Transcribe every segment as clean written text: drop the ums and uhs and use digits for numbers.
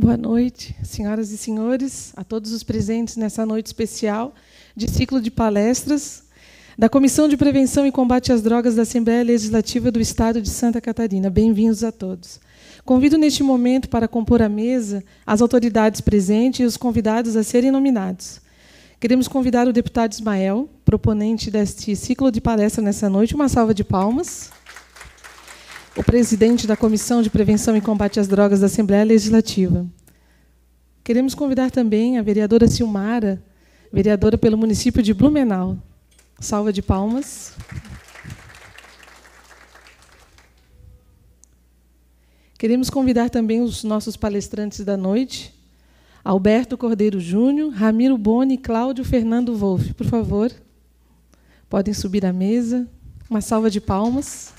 Boa noite, senhoras e senhores, a todos os presentes nessa noite especial de ciclo de palestras da Comissão de Prevenção e Combate às Drogas da Assembleia Legislativa do Estado de Santa Catarina. Bem-vindos a todos. Convido neste momento para compor a mesa as autoridades presentes e os convidados a serem nominados. Queremos convidar o deputado Ismael, proponente deste ciclo de palestra nessa noite. Uma salva de palmas. O presidente da Comissão de Prevenção e Combate às Drogas da Assembleia Legislativa. Queremos convidar também a vereadora Silmara, vereadora pelo município de Blumenau. Salva de palmas. Queremos convidar também os nossos palestrantes da noite, Alberto Cordeiro Júnior, Ramiro Boni e Cláudio Fernando Wolff. Por favor, podem subir à mesa. Uma salva de palmas.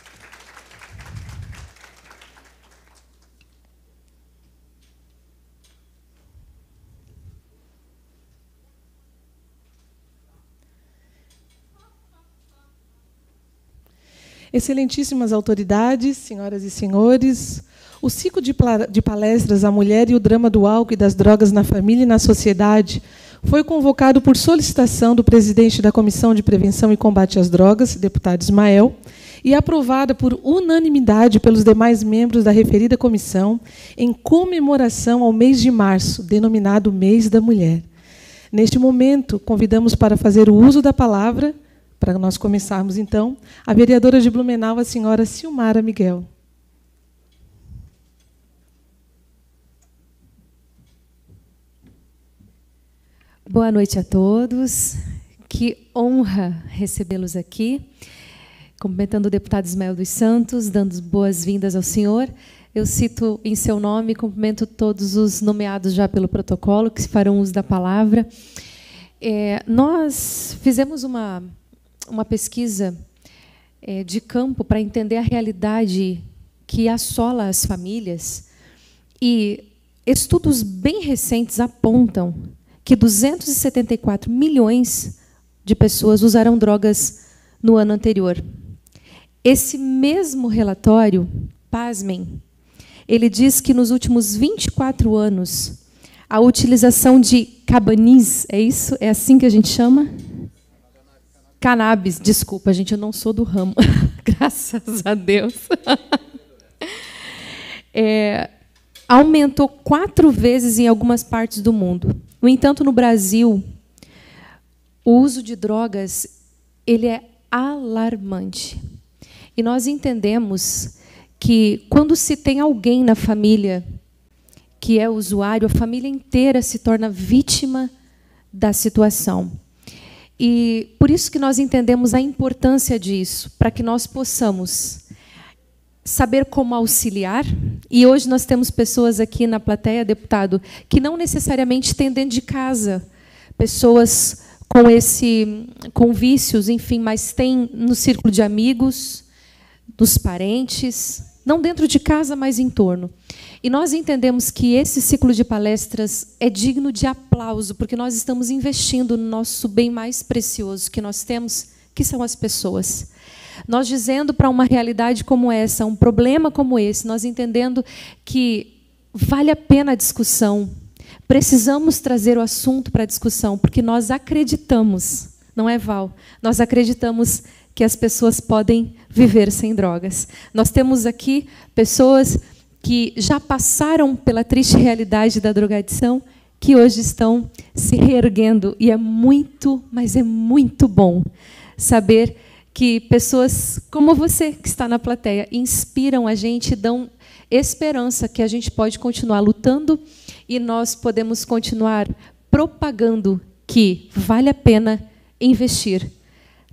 Excelentíssimas autoridades, senhoras e senhores, o ciclo de palestras A Mulher e o Drama do Álcool e das Drogas na Família e na Sociedade foi convocado por solicitação do presidente da Comissão de Prevenção e Combate às Drogas, deputado Ismael, e aprovada por unanimidade pelos demais membros da referida comissão em comemoração ao mês de março, denominado Mês da Mulher. Neste momento, convidamos para fazer o uso da palavra, para nós começarmos, então, a vereadora de Blumenau, a senhora Silmara Miguel. Boa noite a todos. Que honra recebê-los aqui. Cumprimentando o deputado Ismael dos Santos, dando boas-vindas ao senhor. Eu cito em seu nome, cumprimento todos os nomeados já pelo protocolo, que farão uso da palavra. Nós fizemos uma pesquisa de campo para entender a realidade que assola as famílias, e estudos bem recentes apontam que 274 milhões de pessoas usaram drogas no ano anterior. Esse mesmo relatório, pasmem, ele diz que nos últimos 24 anos, a utilização de cannabis, é isso? É assim que a gente chama? Cannabis, desculpa, gente, eu não sou do ramo, graças a Deus. Aumentou 4 vezes em algumas partes do mundo. No entanto, no Brasil, o uso de drogas ele é alarmante. E nós entendemos que, quando se tem alguém na família que é usuário, a família inteira se torna vítima da situação. E por isso que nós entendemos a importância disso, para que nós possamos saber como auxiliar. E hoje nós temos pessoas aqui na plateia, deputado, que não necessariamente têm dentro de casa pessoas com vícios, enfim, mas têm no círculo de amigos, dos parentes, não dentro de casa, mas em torno. E nós entendemos que esse ciclo de palestras é digno de aplauso, porque nós estamos investindo no nosso bem mais precioso que nós temos, que são as pessoas. Nós dizendo para uma realidade como essa, um problema como esse, nós entendendo que vale a pena a discussão, precisamos trazer o assunto para a discussão, porque nós acreditamos, não é, Val? Nós acreditamos que as pessoas podem viver sem drogas. Nós temos aqui pessoas que já passaram pela triste realidade da drogadição, que hoje estão se reerguendo. E é muito, mas é muito bom saber que pessoas como você, que está na plateia, inspiram a gente, dão esperança que a gente pode continuar lutando e nós podemos continuar propagando que vale a pena investir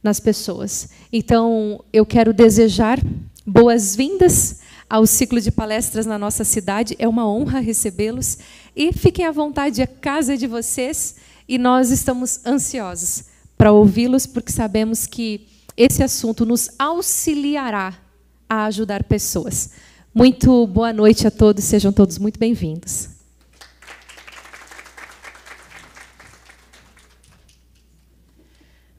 nas pessoas. Então, eu quero desejar boas-vindas ao ciclo de palestras na nossa cidade. É uma honra recebê-los. E fiquem à vontade, a casa é de vocês. E nós estamos ansiosos para ouvi-los, porque sabemos que esse assunto nos auxiliará a ajudar pessoas. Muito boa noite a todos. Sejam todos muito bem-vindos.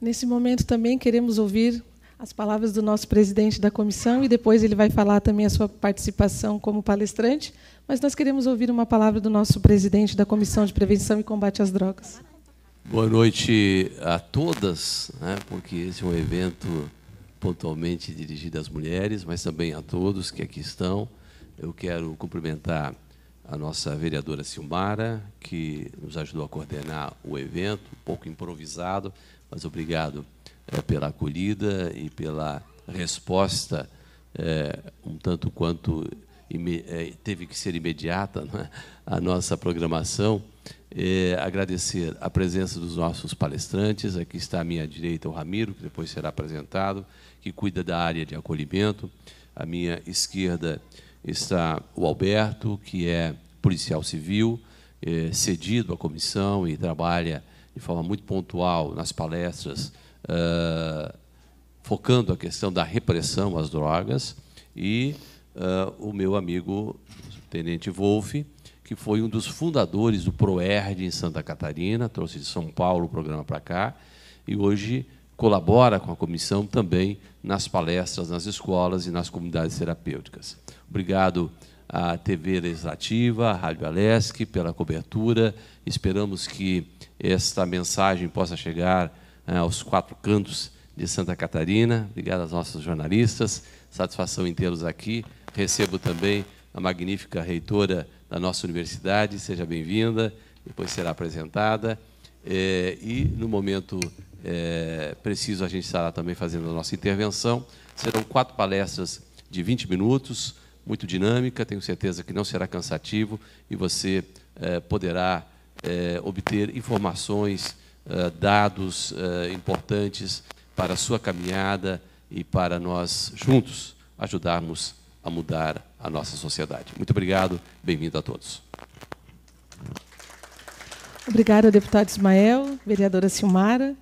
Nesse momento também queremos ouvir as palavras do nosso presidente da comissão e depois ele vai falar também a sua participação como palestrante, mas nós queremos ouvir uma palavra do nosso presidente da Comissão de Prevenção e Combate às Drogas. Boa noite a todas, né, porque esse é um evento pontualmente dirigido às mulheres, mas também a todos que aqui estão. Eu quero cumprimentar a nossa vereadora Silmara, que nos ajudou a coordenar o evento, um pouco improvisado, mas obrigado pela acolhida e pela resposta, um tanto quanto teve que ser imediata, né, à nossa programação. Agradecer a presença dos nossos palestrantes. Aqui está à minha direita o Ramiro, que depois será apresentado, que cuida da área de acolhimento. À minha esquerda está o Alberto, que é policial civil, cedido à comissão e trabalha de forma muito pontual nas palestras, focando a questão da repressão às drogas, e o meu amigo Tenente Wolff, que foi um dos fundadores do ProERD em Santa Catarina, trouxe de São Paulo o programa para cá, e hoje colabora com a comissão também nas palestras, nas escolas e nas comunidades terapêuticas. Obrigado à TV Legislativa, à Rádio Alesc, pela cobertura. Esperamos que esta mensagem possa chegar aos 4 cantos de Santa Catarina. Obrigado aos nossos jornalistas. Satisfação em tê-los aqui. Recebo também a magnífica reitora da nossa universidade. Seja bem-vinda. Depois será apresentada. E, no momento preciso, a gente estará também fazendo a nossa intervenção. Serão 4 palestras de 20 minutos, muito dinâmica, tenho certeza que não será cansativo, e você poderá obter informações, dados importantes para a sua caminhada e para nós, juntos, ajudarmos a mudar a nossa sociedade. Muito obrigado, bem-vindo a todos. Obrigada, deputado Ismael, vereadora Silmara.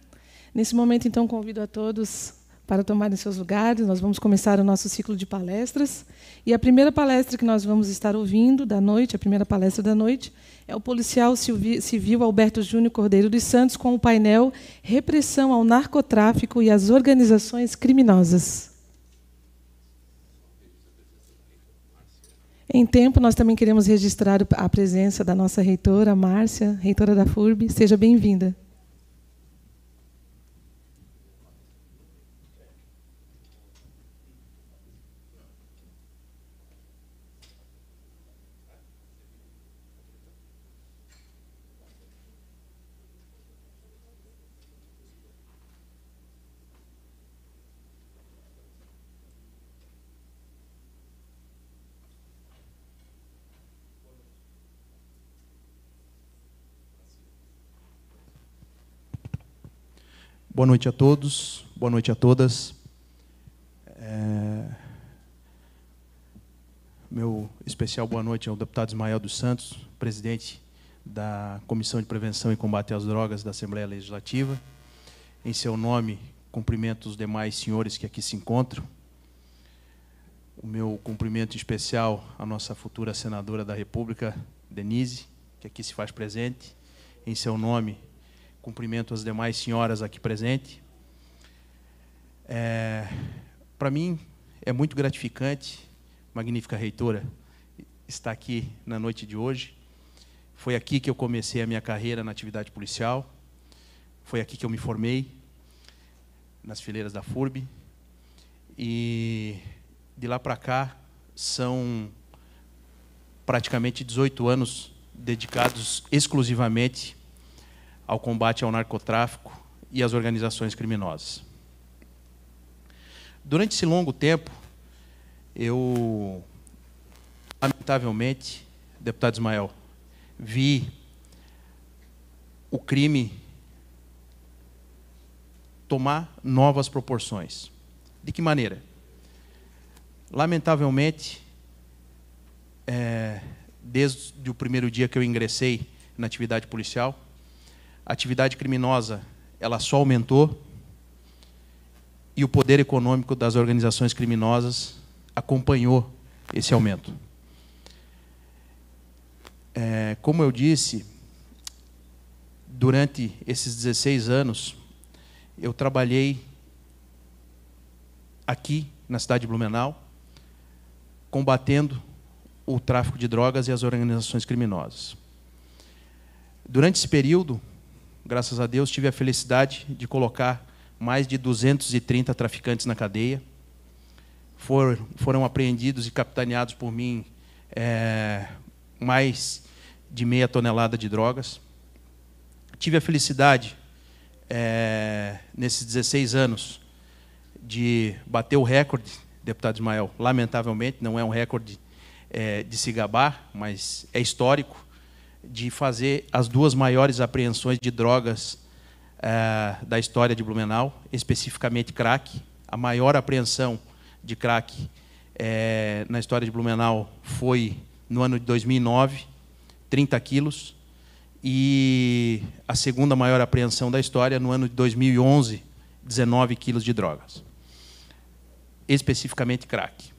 Nesse momento, então, convido a todos para tomarem seus lugares. Nós vamos começar o nosso ciclo de palestras. E a primeira palestra que nós vamos estar ouvindo da noite, a primeira palestra da noite, é o policial civil Alberto Júnior Cordeiro dos Santos, com o painel Repressão ao Narcotráfico e às Organizações Criminosas. Em tempo, nós também queremos registrar a presença da nossa reitora, Márcia, reitora da FURB. Seja bem-vinda. Boa noite a todos, boa noite a todas. Meu especial boa noite ao deputado Ismael dos Santos, presidente da Comissão de Prevenção e Combate às Drogas da Assembleia Legislativa. Em seu nome, cumprimento os demais senhores que aqui se encontram. O meu cumprimento especial à nossa futura senadora da República, Denise, que aqui se faz presente. Em seu nome, cumprimento as demais senhoras aqui presentes. Para mim, é muito gratificante, magnífica reitora, estar aqui na noite de hoje. Foi aqui que eu comecei a minha carreira na atividade policial. Foi aqui que eu me formei, nas fileiras da FURB. E, de lá para cá, são praticamente 18 anos dedicados exclusivamente ao combate ao narcotráfico e às organizações criminosas. Durante esse longo tempo, eu, lamentavelmente, deputado Ismael, vi o crime tomar novas proporções. De que maneira? Lamentavelmente, desde o primeiro dia que eu ingressei na atividade policial, a atividade criminosa ela só aumentou e o poder econômico das organizações criminosas acompanhou esse aumento. Como eu disse, durante esses 16 anos, eu trabalhei aqui na cidade de Blumenau, combatendo o tráfico de drogas e as organizações criminosas. Durante esse período, graças a Deus, tive a felicidade de colocar mais de 230 traficantes na cadeia. Foram apreendidos e capitaneados por mim mais de meia tonelada de drogas. Tive a felicidade, nesses 16 anos, de bater o recorde, deputado Ismael. Lamentavelmente, não é um recorde de se gabar, mas é histórico, de fazer as 2 maiores apreensões de drogas da história de Blumenau, especificamente crack. A maior apreensão de crack na história de Blumenau foi no ano de 2009, 30 quilos, e a segunda maior apreensão da história no ano de 2011, 19 quilos de drogas, especificamente crack.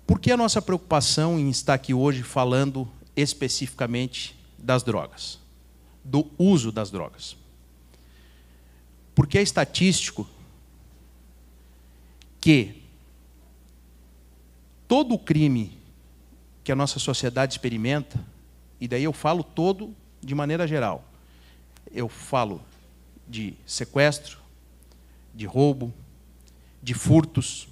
Por que a nossa preocupação em estar aqui hoje falando especificamente das drogas, do uso das drogas? Porque é estatístico que todo o crime que a nossa sociedade experimenta, e daí eu falo todo de maneira geral, eu falo de sequestro, de roubo, de furtos,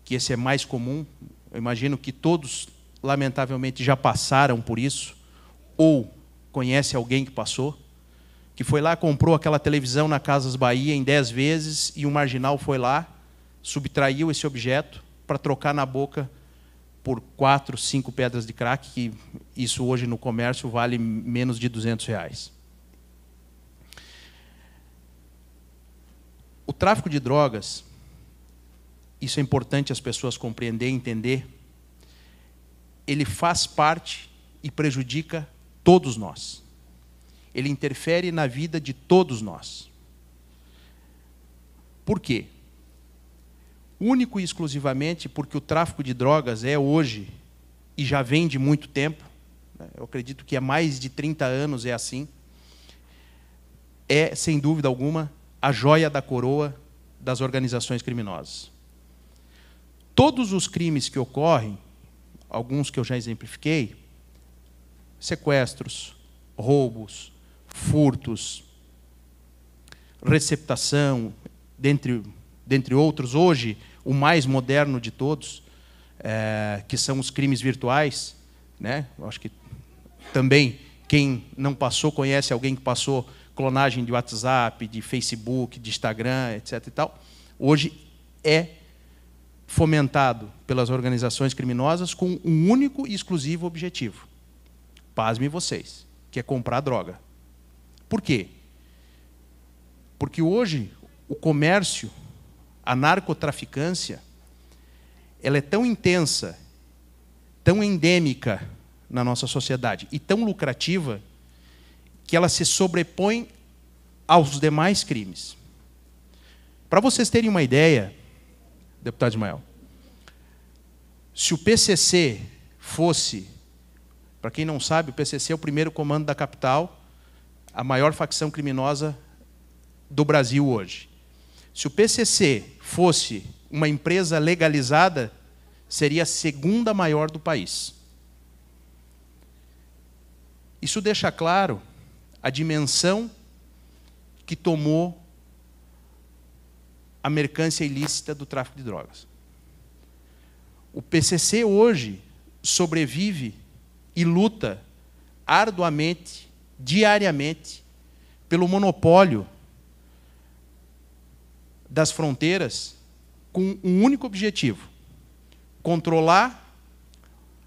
que esse é mais comum. Eu imagino que todos, lamentavelmente, já passaram por isso, ou conhece alguém que passou, que foi lá, comprou aquela televisão na Casas Bahia em 10 vezes, e um marginal foi lá, subtraiu esse objeto para trocar na boca por 4, 5 pedras de crack, que isso hoje no comércio vale menos de R$200. O tráfico de drogas, isso é importante as pessoas compreenderem, entender, ele faz parte e prejudica todos nós. Ele interfere na vida de todos nós. Por quê? Único e exclusivamente porque o tráfico de drogas é hoje, e já vem de muito tempo, eu acredito que há mais de 30 anos é assim, é, sem dúvida alguma, a joia da coroa das organizações criminosas. Todos os crimes que ocorrem, alguns que eu já exemplifiquei, sequestros, roubos, furtos, receptação, dentre outros, hoje, o mais moderno de todos, que são os crimes virtuais, né? Eu acho que também, quem não passou, conhece alguém que passou clonagem de WhatsApp, de Facebook, de Instagram, etc. e tal. Hoje é fomentado pelas organizações criminosas com um único e exclusivo objetivo. Pasmem vocês, que é comprar droga. Por quê? Porque hoje o comércio, a narcotraficância, ela é tão intensa, tão endêmica na nossa sociedade e tão lucrativa que ela se sobrepõe aos demais crimes. Para vocês terem uma ideia, deputado Ismael, se o PCC fosse, para quem não sabe, o PCC é o primeiro comando da capital, a maior facção criminosa do Brasil hoje. Se o PCC fosse uma empresa legalizada, seria a segunda maior do país. Isso deixa claro a dimensão que tomou a mercância ilícita do tráfico de drogas. O PCC hoje sobrevive e luta arduamente, diariamente, pelo monopólio das fronteiras com um único objetivo: controlar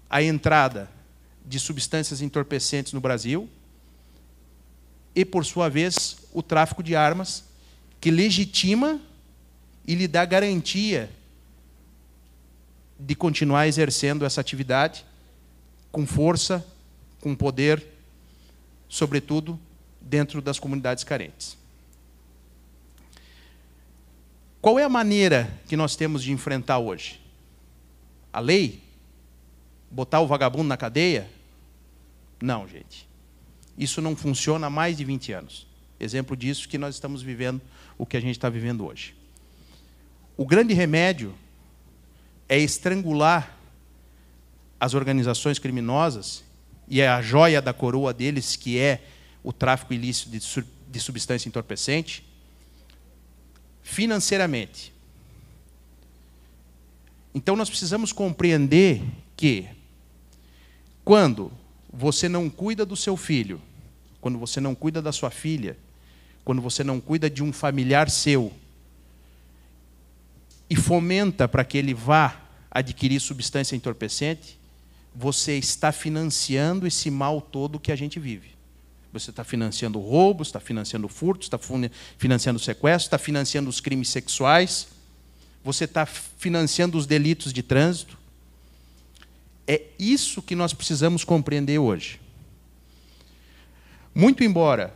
a entrada de substâncias entorpecentes no Brasil e, por sua vez, o tráfico de armas, que legitima e lhe dá garantia de continuar exercendo essa atividade com força, com poder, sobretudo dentro das comunidades carentes. Qual é a maneira que nós temos de enfrentar hoje? A lei? Botar o vagabundo na cadeia? Não, gente. Isso não funciona há mais de 20 anos. Exemplo disso que nós estamos vivendo, o que a gente está vivendo hoje. O grande remédio é estrangular as organizações criminosas e a joia da coroa deles, que é o tráfico ilícito de substância entorpecente, financeiramente. Então, nós precisamos compreender que, quando você não cuida do seu filho, quando você não cuida da sua filha, quando você não cuida de um familiar seu, e fomenta para que ele vá adquirir substância entorpecente, você está financiando esse mal todo que a gente vive. Você está financiando roubos, está financiando furtos, está financiando sequestros, está financiando os crimes sexuais, você está financiando os delitos de trânsito. É isso que nós precisamos compreender hoje. Muito embora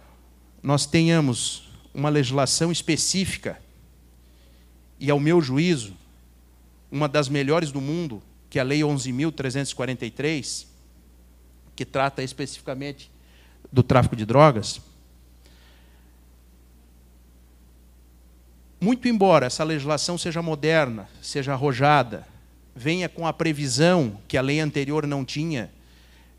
nós tenhamos uma legislação específica, e, ao meu juízo, uma das melhores do mundo, que é a Lei 11.343, que trata especificamente do tráfico de drogas. Muito embora essa legislação seja moderna, seja arrojada, venha com a previsão que a lei anterior não tinha,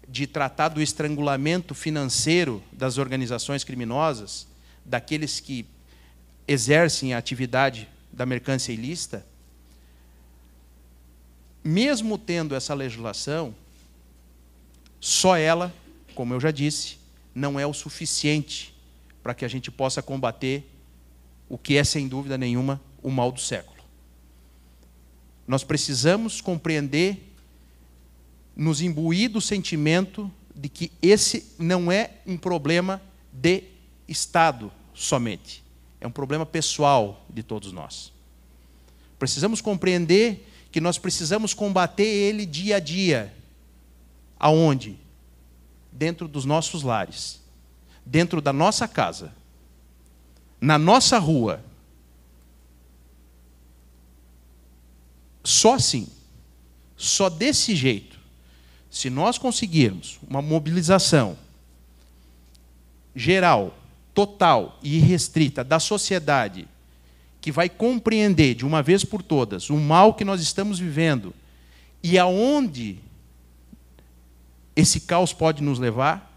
de tratar do estrangulamento financeiro das organizações criminosas, daqueles que exercem a atividade da mercância ilícita, mesmo tendo essa legislação, só ela, como eu já disse, não é o suficiente para que a gente possa combater o que é, sem dúvida nenhuma, o mal do século. Nós precisamos compreender, nos imbuir do sentimento de que esse não é um problema de Estado somente. É um problema pessoal de todos nós. Precisamos compreender que nós precisamos combater ele dia a dia. Aonde? Dentro dos nossos lares, dentro da nossa casa, na nossa rua. Só assim, só desse jeito, se nós conseguirmos uma mobilização geral, total e irrestrita da sociedade, que vai compreender de uma vez por todas o mal que nós estamos vivendo e aonde esse caos pode nos levar,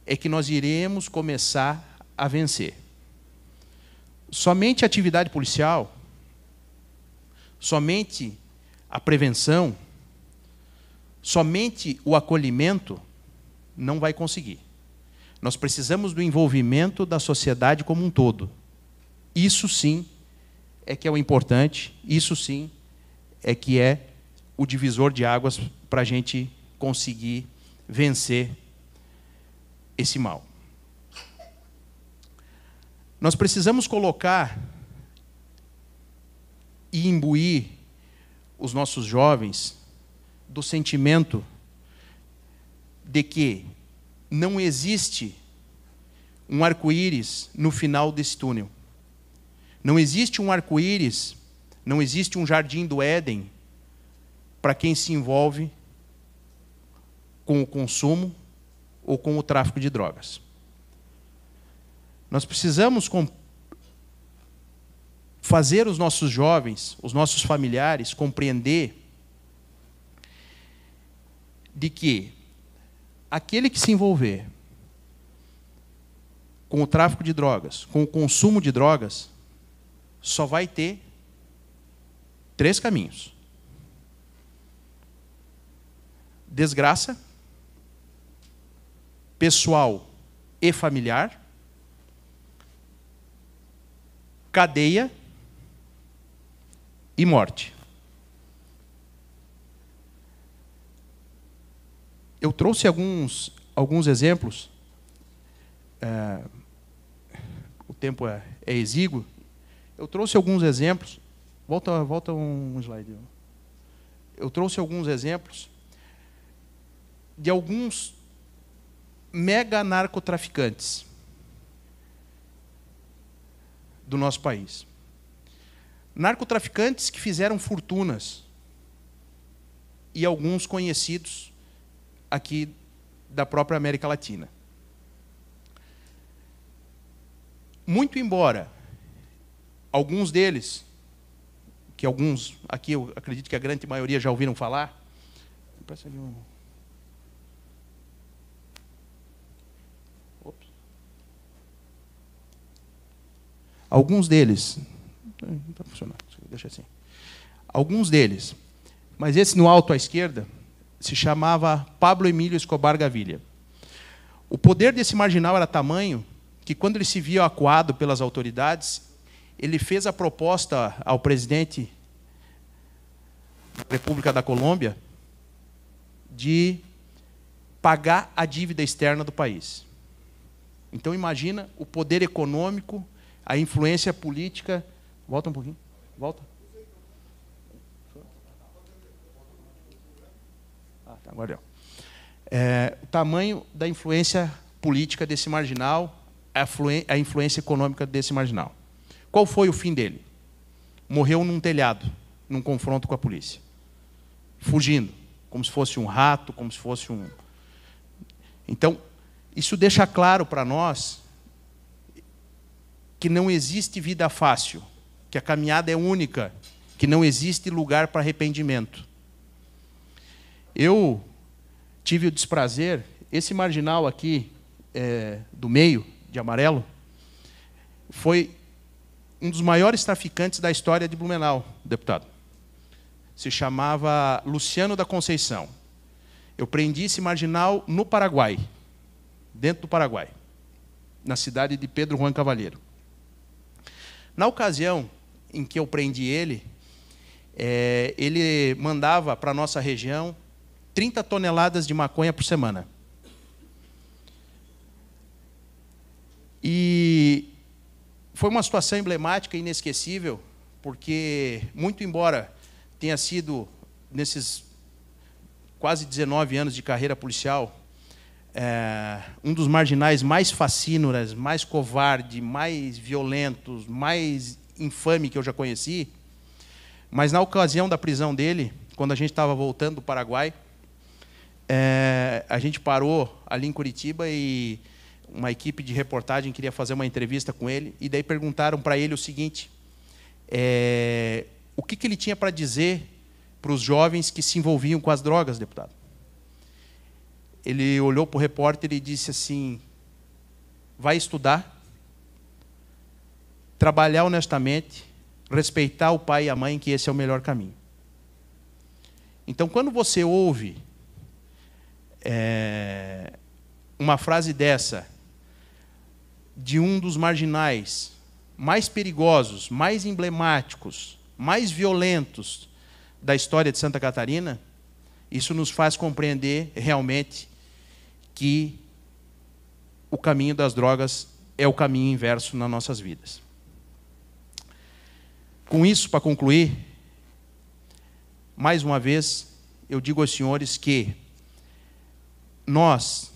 é que nós iremos começar a vencer. Somente a atividade policial, somente a prevenção, somente o acolhimento não vai conseguir. Nós precisamos do envolvimento da sociedade como um todo. Isso sim é que é o importante, isso sim é que é o divisor de águas para a gente conseguir vencer esse mal. Nós precisamos colocar e imbuir os nossos jovens do sentimento de que não existe um arco-íris no final desse túnel. Não existe um arco-íris, não existe um jardim do Éden para quem se envolve com o consumo ou com o tráfico de drogas. Nós precisamos fazer os nossos jovens, os nossos familiares, compreender de que aquele que se envolver com o tráfico de drogas, com o consumo de drogas, só vai ter 3 caminhos: desgraça pessoal e familiar, cadeia e morte. Eu trouxe alguns exemplos. O tempo é exíguo. Eu trouxe alguns exemplos. Volta um slide. Eu trouxe alguns exemplos de alguns mega narcotraficantes do nosso país. Narcotraficantes que fizeram fortunas, e alguns conhecidos aqui da própria América Latina. Muito embora alguns deles que alguns aqui, eu acredito que a grande maioria já ouviram falar. Alguns deles, não está funcionando, deixa assim. Alguns deles, mas esse no alto à esquerda se chamava Pablo Emílio Escobar Gaviria. O poder desse marginal era tamanho que, quando ele se via acuado pelas autoridades, ele fez a proposta ao presidente da República da Colômbia de pagar a dívida externa do país. Então, imagina o poder econômico, a influência política. Volta um pouquinho. Volta. Tá, agora o tamanho da influência política desse marginal, a influência econômica desse marginal. Qual foi o fim dele? Morreu num telhado, num confronto com a polícia. Fugindo, como se fosse um rato, como se fosse um... Então, isso deixa claro para nós que não existe vida fácil, que a caminhada é única, que não existe lugar para arrependimento. Eu tive o desprazer, esse marginal aqui, do meio, de amarelo, foi um dos maiores traficantes da história de Blumenau, deputado. Se chamava Luciano da Conceição. Eu prendi esse marginal no Paraguai, dentro do Paraguai, na cidade de Pedro Juan Cavalheiro. Na ocasião em que eu prendi ele, ele mandava para a nossa região 30 toneladas de maconha por semana. E foi uma situação emblemática e inesquecível, porque, muito embora tenha sido, nesses quase 19 anos de carreira policial, um dos marginais mais facínoras, mais covarde, mais violentos, mais infame que eu já conheci, mas na ocasião da prisão dele, quando a gente estava voltando do Paraguai, a gente parou ali em Curitiba e uma equipe de reportagem queria fazer uma entrevista com ele, e daí perguntaram para ele o seguinte, o que ele tinha para dizer para os jovens que se envolviam com as drogas, deputado. Ele olhou para o repórter e disse assim, vai estudar, trabalhar honestamente, respeitar o pai e a mãe, que esse é o melhor caminho. Então, quando você ouve uma frase dessa, de um dos marginais mais perigosos, mais emblemáticos, mais violentos da história de Santa Catarina, isso nos faz compreender realmente que o caminho das drogas é o caminho inverso nas nossas vidas. Com isso, para concluir, mais uma vez, eu digo aos senhores que nós,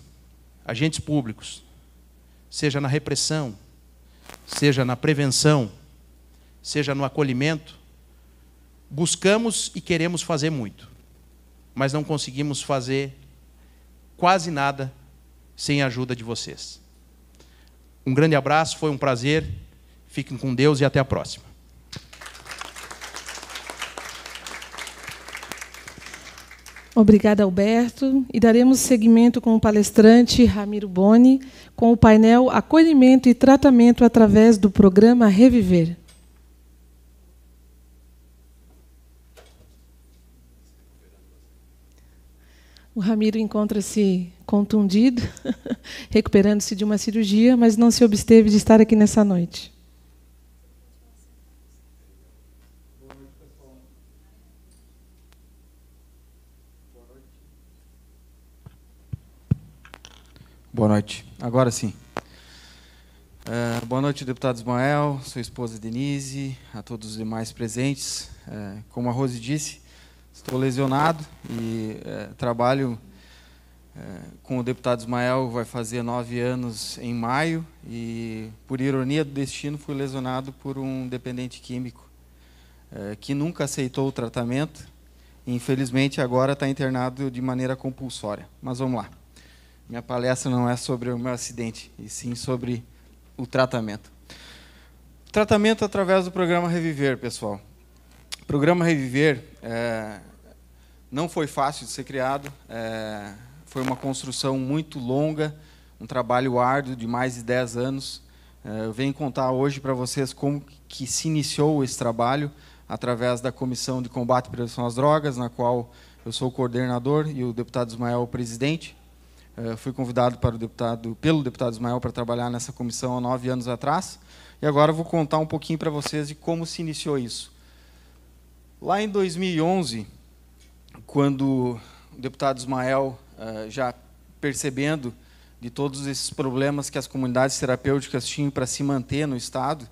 agentes públicos, seja na repressão, seja na prevenção, seja no acolhimento, buscamos e queremos fazer muito, mas não conseguimos fazer quase nada sem a ajuda de vocês. Um grande abraço, foi um prazer, fiquem com Deus e até a próxima. Obrigada, Alberto. E daremos seguimento com o palestrante Ramiro Boni, com o painel Acolhimento e Tratamento através do programa Reviver. O Ramiro encontra-se contundido, recuperando-se de uma cirurgia, mas não se absteve de estar aqui nessa noite. Boa noite. Agora sim. Boa noite, deputado Ismael, sua esposa Denise, a todos os demais presentes. Como a Rose disse, estou lesionado e trabalho com o deputado Ismael, vai fazer 9 anos em maio, e, por ironia do destino, fui lesionado por um dependente químico que nunca aceitou o tratamento e, infelizmente, agora está internado de maneira compulsória. Mas vamos lá. Minha palestra não é sobre o meu acidente, e sim sobre o tratamento. Tratamento através do programa Reviver, pessoal. O programa Reviver não foi fácil de ser criado, foi uma construção muito longa, um trabalho árduo de mais de 10 anos. Eu venho contar hoje para vocês como que se iniciou esse trabalho através da Comissão de Combate e Prevenção às Drogas, na qual eu sou o coordenador e o deputado Ismael o presidente. Fui convidado pelo deputado Ismael para trabalhar nessa comissão há 9 anos atrás. E agora eu vou contar um pouquinho para vocês de como se iniciou isso. Lá em 2011, quando o deputado Ismael, já percebendo de todos esses problemas que as comunidades terapêuticas tinham para se manter no Estado,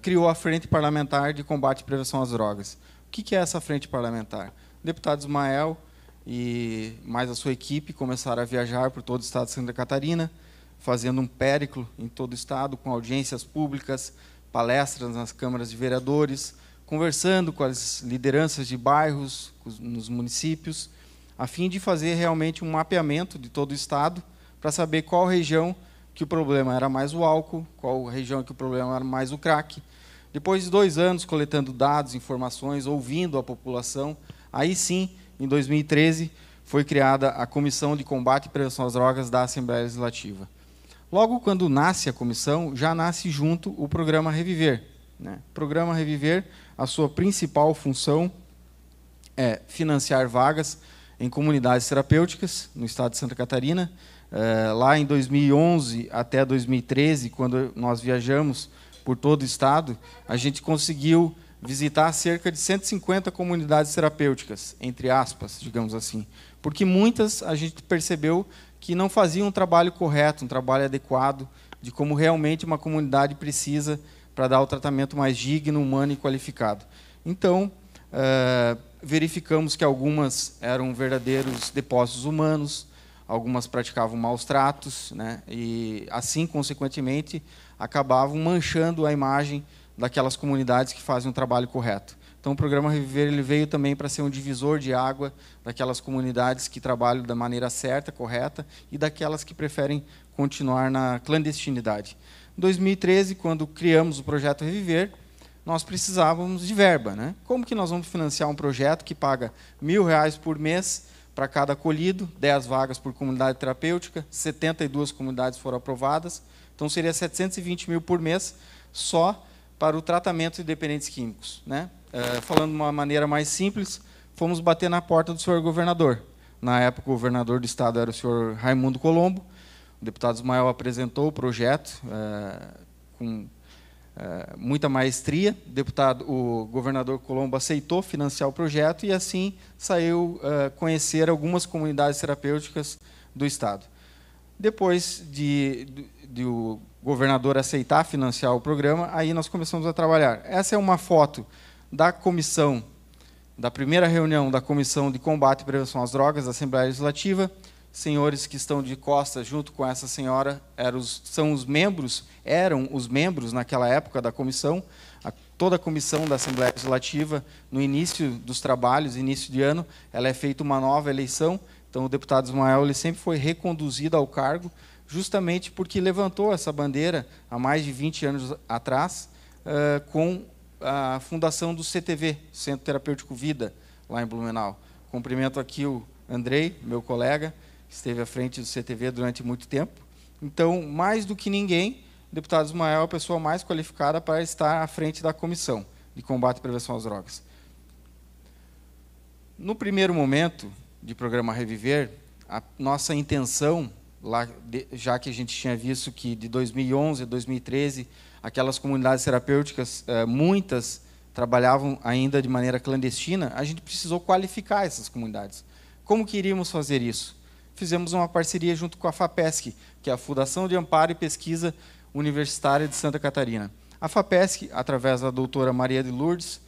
criou a Frente Parlamentar de Combate e Prevenção às Drogas. O que é essa frente parlamentar? O deputado Ismael e mais a sua equipe começaram a viajar por todo o Estado de Santa Catarina, fazendo um périplo em todo o Estado, com audiências públicas, palestras nas câmaras de vereadores, conversando com as lideranças de bairros, nos municípios, a fim de fazer realmente um mapeamento de todo o Estado, para saber qual região que o problema era mais o álcool, qual região que o problema era mais o crack. Depois de 2 anos coletando dados, informações, ouvindo a população, aí sim, em 2013, foi criada a Comissão de Combate e Prevenção às Drogas da Assembleia Legislativa. Logo quando nasce a comissão, já nasce junto o programa Reviver. O programa Reviver, a sua principal função é financiar vagas em comunidades terapêuticas no Estado de Santa Catarina. Lá em 2011 até 2013, quando nós viajamos por todo o Estado, a gente conseguiu visitar cerca de 150 comunidades terapêuticas, entre aspas, digamos assim, porque muitas a gente percebeu que não faziam um trabalho correto, um trabalho adequado, de como realmente uma comunidade precisa para dar o tratamento mais digno, humano e qualificado. Então, verificamos que algumas eram verdadeiros depósitos humanos, algumas praticavam maus tratos, e assim, consequentemente, acabavam manchando a imagem daquelas comunidades que fazem um trabalho correto. Então, o programa Reviver ele veio também para ser um divisor de água daquelas comunidades que trabalham da maneira certa, correta, e daquelas que preferem continuar na clandestinidade. Em 2013, quando criamos o projeto Reviver, nós precisávamos de verba. Como que nós vamos financiar um projeto que paga R$1.000 por mês para cada acolhido, 10 vagas por comunidade terapêutica, 72 comunidades foram aprovadas, então seria 720 mil por mês só para o tratamento de dependentes químicos. Falando de uma maneira mais simples, fomos bater na porta do senhor governador. Na época, o governador do estado era o senhor Raimundo Colombo. O deputado Ismael apresentou o projeto com muita maestria. O governador Colombo aceitou financiar o projeto e, assim, saiu conhecer algumas comunidades terapêuticas do estado. Depois de o governador aceitar financiar o programa, aí nós começamos a trabalhar. Essa é uma foto da comissão, da primeira reunião da Comissão de Combate e Prevenção às Drogas da Assembleia Legislativa. Senhores que estão de costas junto com essa senhora eram os membros naquela época da comissão. Toda a comissão da Assembleia Legislativa, no início dos trabalhos, início de ano, ela é feita uma nova eleição. Então, o deputado Ismael ele sempre foi reconduzido ao cargo, justamente porque levantou essa bandeira há mais de 20 anos atrás, com a fundação do CTV, Centro Terapêutico Vida, lá em Blumenau. Cumprimento aqui o Andrei, meu colega, que esteve à frente do CTV durante muito tempo. Então, mais do que ninguém, o deputado Ismael é a pessoa mais qualificada para estar à frente da Comissão de Combate e Prevenção às Drogas. No primeiro momento de programa Reviver, a nossa intenção, já que a gente tinha visto que de 2011 a 2013, aquelas comunidades terapêuticas, muitas trabalhavam ainda de maneira clandestina, a gente precisou qualificar essas comunidades. Como que iríamos fazer isso? Fizemos uma parceria junto com a FAPESC, que é a Fundação de Amparo e Pesquisa Universitária de Santa Catarina. A FAPESC, através da doutora Maria de Lourdes,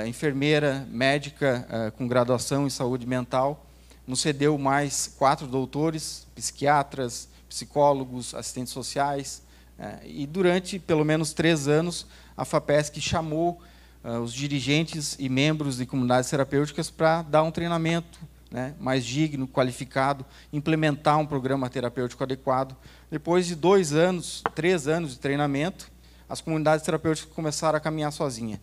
enfermeira, médica com graduação em saúde mental, nos cedeu mais 4 doutores, psiquiatras, psicólogos, assistentes sociais, e durante pelo menos 3 anos, a FAPESC chamou os dirigentes e membros de comunidades terapêuticas para dar um treinamento mais digno, qualificado, implementar um programa terapêutico adequado. Depois de 2 anos, 3 anos de treinamento, as comunidades terapêuticas começaram a caminhar sozinhas.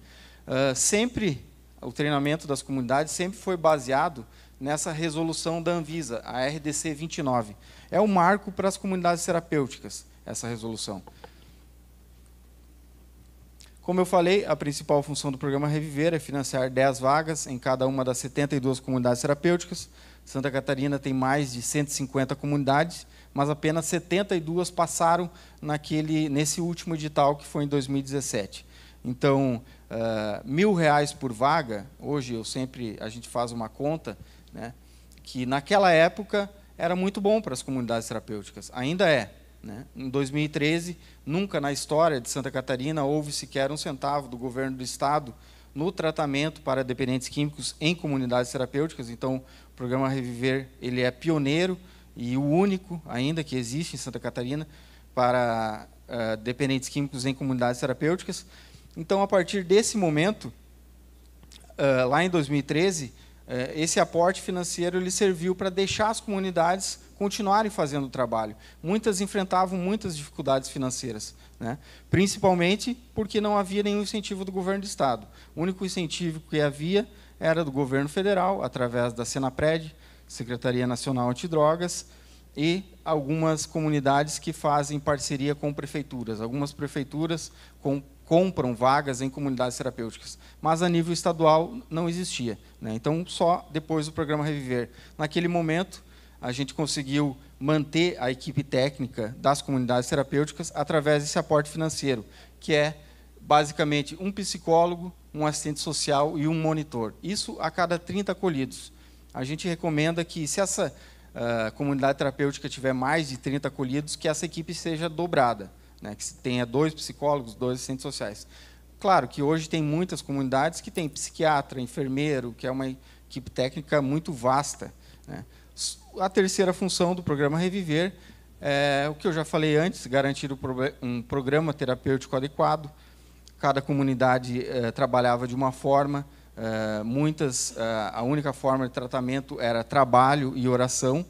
Sempre o treinamento das comunidades sempre foi baseado nessa resolução da Anvisa, a RDC 29. É um marco para as comunidades terapêuticas, essa resolução. Como eu falei, a principal função do programa Reviver é financiar 10 vagas em cada uma das 72 comunidades terapêuticas. Santa Catarina tem mais de 150 comunidades, mas apenas 72 passaram nesse último edital, que foi em 2017. Então, R$1.000 por vaga, hoje a gente faz uma conta, né, que naquela época era muito bom para as comunidades terapêuticas, ainda é. Né? Em 2013, nunca na história de Santa Catarina houve sequer um centavo do governo do estado no tratamento para dependentes químicos em comunidades terapêuticas. Então, o programa Reviver ele é pioneiro e o único ainda que existe em Santa Catarina para dependentes químicos em comunidades terapêuticas. Então, a partir desse momento, lá em 2013, esse aporte financeiro ele serviu para deixar as comunidades continuarem fazendo o trabalho. Muitas enfrentavam muitas dificuldades financeiras, né? Principalmente porque não havia nenhum incentivo do governo do estado. O único incentivo que havia era do governo federal, através da Senapred, Secretaria Nacional Antidrogas, e algumas comunidades que fazem parceria com prefeituras. Algumas prefeituras compram vagas em comunidades terapêuticas, mas a nível estadual não existia, né? Então, só depois do programa Reviver. Naquele momento, a gente conseguiu manter a equipe técnica das comunidades terapêuticas através desse aporte financeiro, que é, basicamente, um psicólogo, um assistente social e um monitor. Isso a cada 30 acolhidos. A gente recomenda que, se essa comunidade terapêutica tiver mais de 30 acolhidos, que essa equipe seja dobrada, né, que tenha 2 psicólogos, 2 assistentes sociais. Claro que hoje tem muitas comunidades que tem psiquiatra, enfermeiro, que é uma equipe técnica muito vasta, né. A terceira função do programa Reviver é o que eu já falei antes, garantir um programa terapêutico adequado. Cada comunidade trabalhava de uma forma, a única forma de tratamento era trabalho e oração.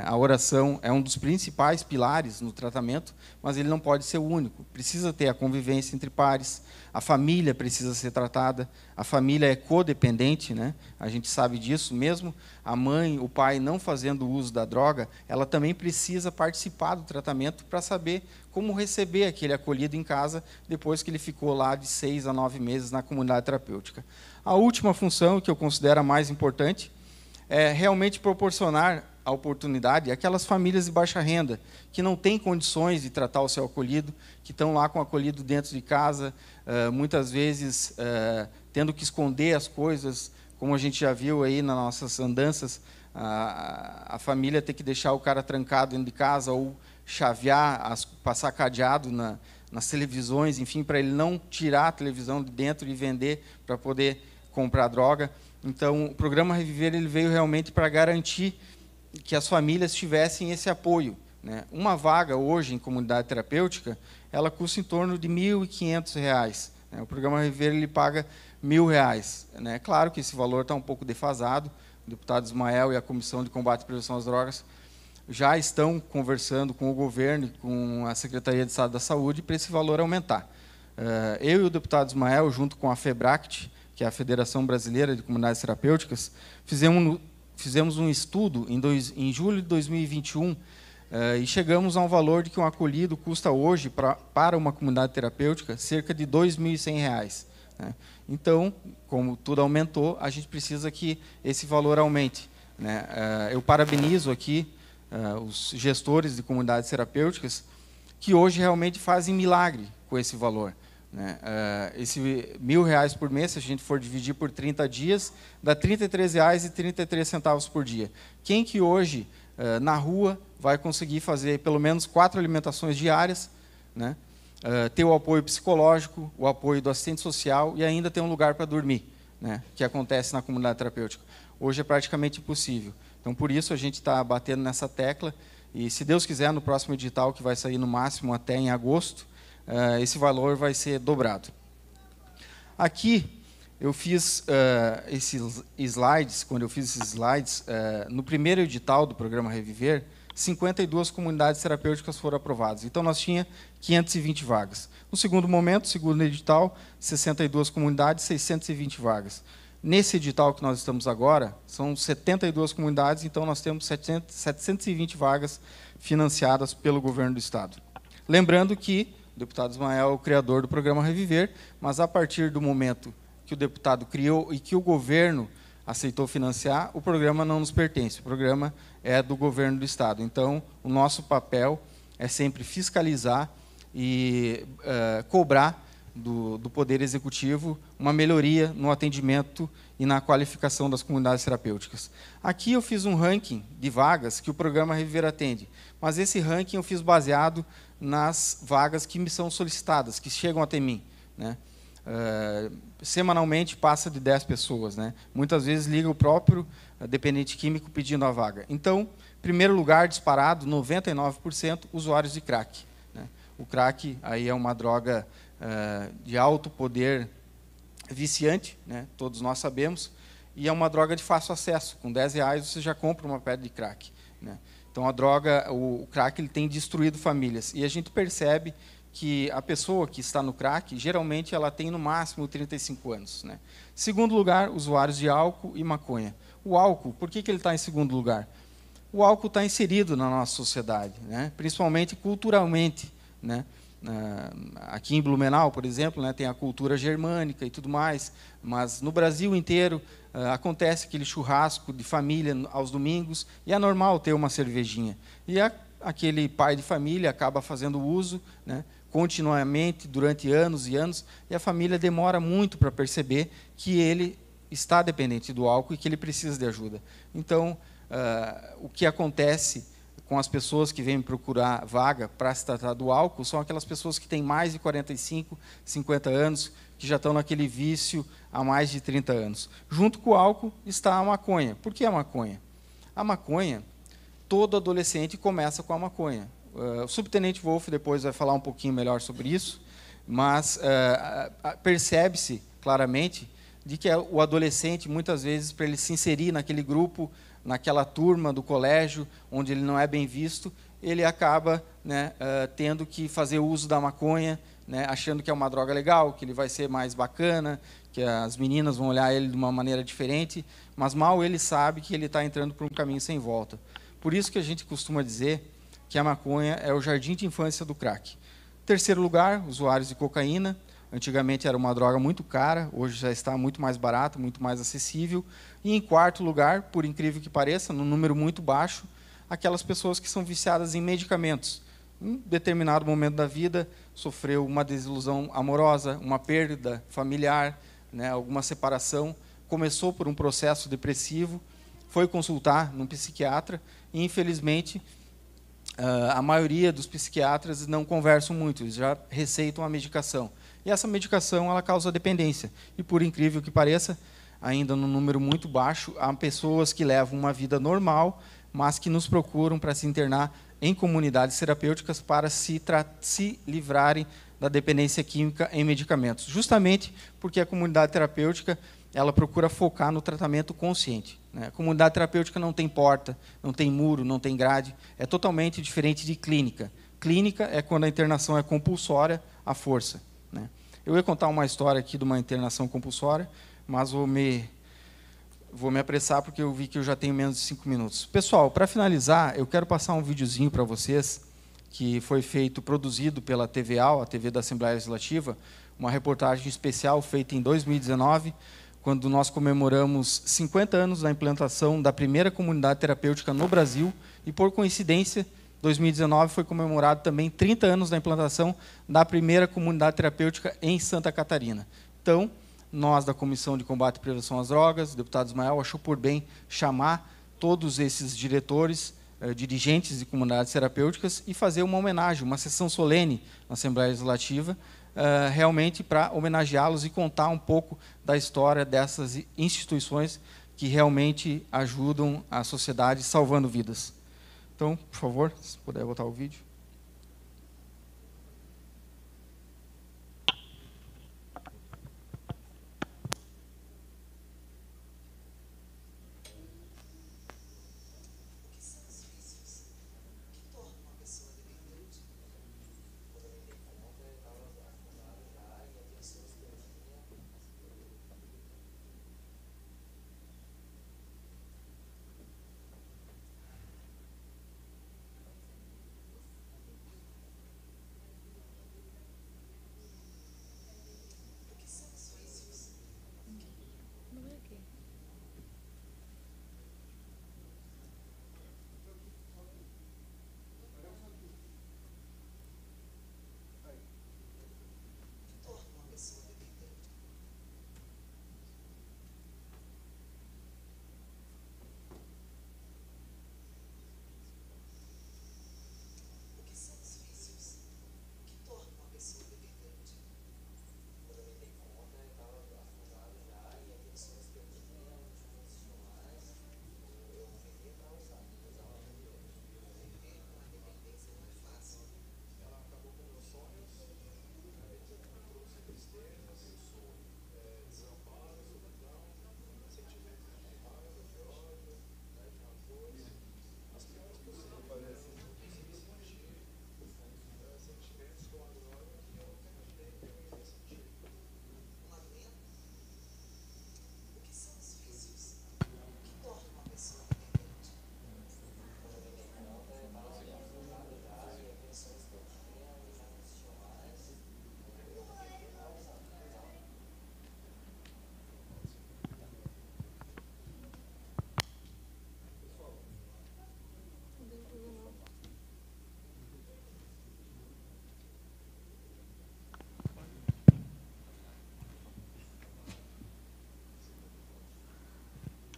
A oração é um dos principais pilares no tratamento, mas ele não pode ser o único. Precisa ter a convivência entre pares, a família precisa ser tratada, a família é codependente, né? A gente sabe disso, mesmo a mãe, o pai não fazendo uso da droga, ela também precisa participar do tratamento para saber como receber aquele acolhido em casa depois que ele ficou lá de 6 a 9 meses na comunidade terapêutica. A última função, que eu considero a mais importante, é realmente proporcionar a oportunidade àquelas famílias de baixa renda, que não têm condições de tratar o seu acolhido, que estão lá com o acolhido dentro de casa, muitas vezes tendo que esconder as coisas, como a gente já viu aí nas nossas andanças, a família ter que deixar o cara trancado dentro de casa ou chavear, passar cadeado nas televisões, enfim, para ele não tirar a televisão de dentro e vender para poder comprar droga. Então, o programa Reviver ele veio realmente para garantir que as famílias tivessem esse apoio, né? Uma vaga hoje em comunidade terapêutica, ela custa em torno de R$ 1.500. Né? O programa Reviver ele paga R$ 1.000. Né? Claro que esse valor está um pouco defasado. O deputado Ismael e a Comissão de Combate e Prevenção às Drogas já estão conversando com o governo e com a Secretaria de Estado da Saúde para esse valor aumentar. Eu e o deputado Ismael, junto com a FEBRACT, que é a Federação Brasileira de Comunidades Terapêuticas, fizemos um estudo em julho de 2021 e chegamos a um valor de que um acolhido custa hoje, para uma comunidade terapêutica, cerca de R$ 2.100. Né? Então, como tudo aumentou, a gente precisa que esse valor aumente. Né? Eu parabenizo aqui os gestores de comunidades terapêuticas que hoje realmente fazem milagre com esse valor. Né? Esse R$ 1.000 por mês, se a gente for dividir por 30 dias, dá R$ 33,33 por dia. Quem que hoje, na rua, vai conseguir fazer pelo menos 4 alimentações diárias, né? Ter o apoio psicológico, o apoio do assistente social e ainda ter um lugar para dormir, né? Que acontece na comunidade terapêutica. Hoje é praticamente impossível. Então, por isso, a gente está batendo nessa tecla e, se Deus quiser, no próximo edital, que vai sair no máximo até em agosto, esse valor vai ser dobrado. Aqui, eu fiz esses slides, quando eu fiz esses slides, no primeiro edital do programa Reviver, 52 comunidades terapêuticas foram aprovadas. Então, nós tínhamos 520 vagas. No segundo momento, segundo edital, 62 comunidades, 620 vagas. Nesse edital que nós estamos agora, são 72 comunidades, então nós temos 720 vagas financiadas pelo governo do Estado. Lembrando que o deputado Ismael é o criador do programa Reviver, mas a partir do momento que o deputado criou e que o governo aceitou financiar, o programa não nos pertence, o programa é do governo do Estado. Então, o nosso papel é sempre fiscalizar e cobrar do Poder Executivo uma melhoria no atendimento e na qualificação das comunidades terapêuticas. Aqui eu fiz um ranking de vagas que o programa Reviver atende, mas esse ranking eu fiz baseado nas vagas que me são solicitadas, que chegam até mim, né? Semanalmente passa de 10 pessoas, né? Muitas vezes liga o próprio dependente químico pedindo a vaga. Então, primeiro lugar, disparado, 99% usuários de crack, né? O crack aí é uma droga de alto poder viciante, né? Todos nós sabemos, e é uma droga de fácil acesso. Com R$10 você já compra uma pedra de crack, né? Então, a droga, o crack, ele tem destruído famílias. E a gente percebe que a pessoa que está no crack, geralmente, ela tem no máximo 35 anos, né? Segundo lugar, usuários de álcool e maconha. O álcool, por que ele está em segundo lugar? O álcool está inserido na nossa sociedade, né? Principalmente culturalmente, né? Aqui em Blumenau, por exemplo, né, tem a cultura germânica e tudo mais, mas no Brasil inteiro acontece aquele churrasco de família aos domingos, e é normal ter uma cervejinha. E aquele pai de família acaba fazendo uso, né, continuamente, durante anos e anos, e a família demora muito para perceber que ele está dependente do álcool e que ele precisa de ajuda. Então, o que acontece com as pessoas que vêm procurar vaga para se tratar do álcool são aquelas pessoas que têm mais de 45, 50 anos, que já estão naquele vício há mais de 30 anos. Junto com o álcool está a maconha. Por que a maconha? A maconha, todo adolescente começa com a maconha. O subtenente Wolff depois vai falar um pouquinho melhor sobre isso, mas percebe-se claramente de que o adolescente, muitas vezes, para ele se inserir naquele grupo, naquela turma do colégio, onde ele não é bem visto, ele acaba, né, tendo que fazer uso da maconha, né, achando que é uma droga legal, que ele vai ser mais bacana, que as meninas vão olhar ele de uma maneira diferente, mas mal ele sabe que ele está entrando por um caminho sem volta. Por isso que a gente costuma dizer que a maconha é o jardim de infância do crack. Terceiro lugar, usuários de cocaína. Antigamente era uma droga muito cara, hoje já está muito mais barata, muito mais acessível. E em quarto lugar, por incrível que pareça, num número muito baixo, aquelas pessoas que são viciadas em medicamentos. Em determinado momento da vida, sofreu uma desilusão amorosa, uma perda familiar, né, alguma separação, começou por um processo depressivo, foi consultar num psiquiatra e, infelizmente, a maioria dos psiquiatras não conversam muito, eles já receitam a medicação. E essa medicação ela causa dependência. E, por incrível que pareça, ainda num número muito baixo, há pessoas que levam uma vida normal, mas que nos procuram para se internar em comunidades terapêuticas para se livrarem da dependência química em medicamentos. Justamente porque a comunidade terapêutica ela procura focar no tratamento consciente, né? A comunidade terapêutica não tem porta, não tem muro, não tem grade, é totalmente diferente de clínica. Clínica é quando a internação é compulsória à força, né? Eu ia contar uma história aqui de uma internação compulsória, mas vou me apressar porque eu vi que eu já tenho menos de 5 minutos. Pessoal, para finalizar, eu quero passar um videozinho para vocês, que foi produzido pela TVA, a TV da Assembleia Legislativa, uma reportagem especial feita em 2019, quando nós comemoramos 50 anos da implantação da primeira comunidade terapêutica no Brasil, e, por coincidência, 2019 foi comemorado também 30 anos da implantação da primeira comunidade terapêutica em Santa Catarina. Então, nós, da Comissão de Combate e Prevenção às Drogas, o deputado Ismael achou por bem chamar todos esses diretores, dirigentes de comunidades terapêuticas e fazer uma homenagem, uma sessão solene na Assembleia Legislativa, realmente para homenageá-los e contar um pouco da história dessas instituições que realmente ajudam a sociedade salvando vidas. Então, por favor, se puder botar o vídeo.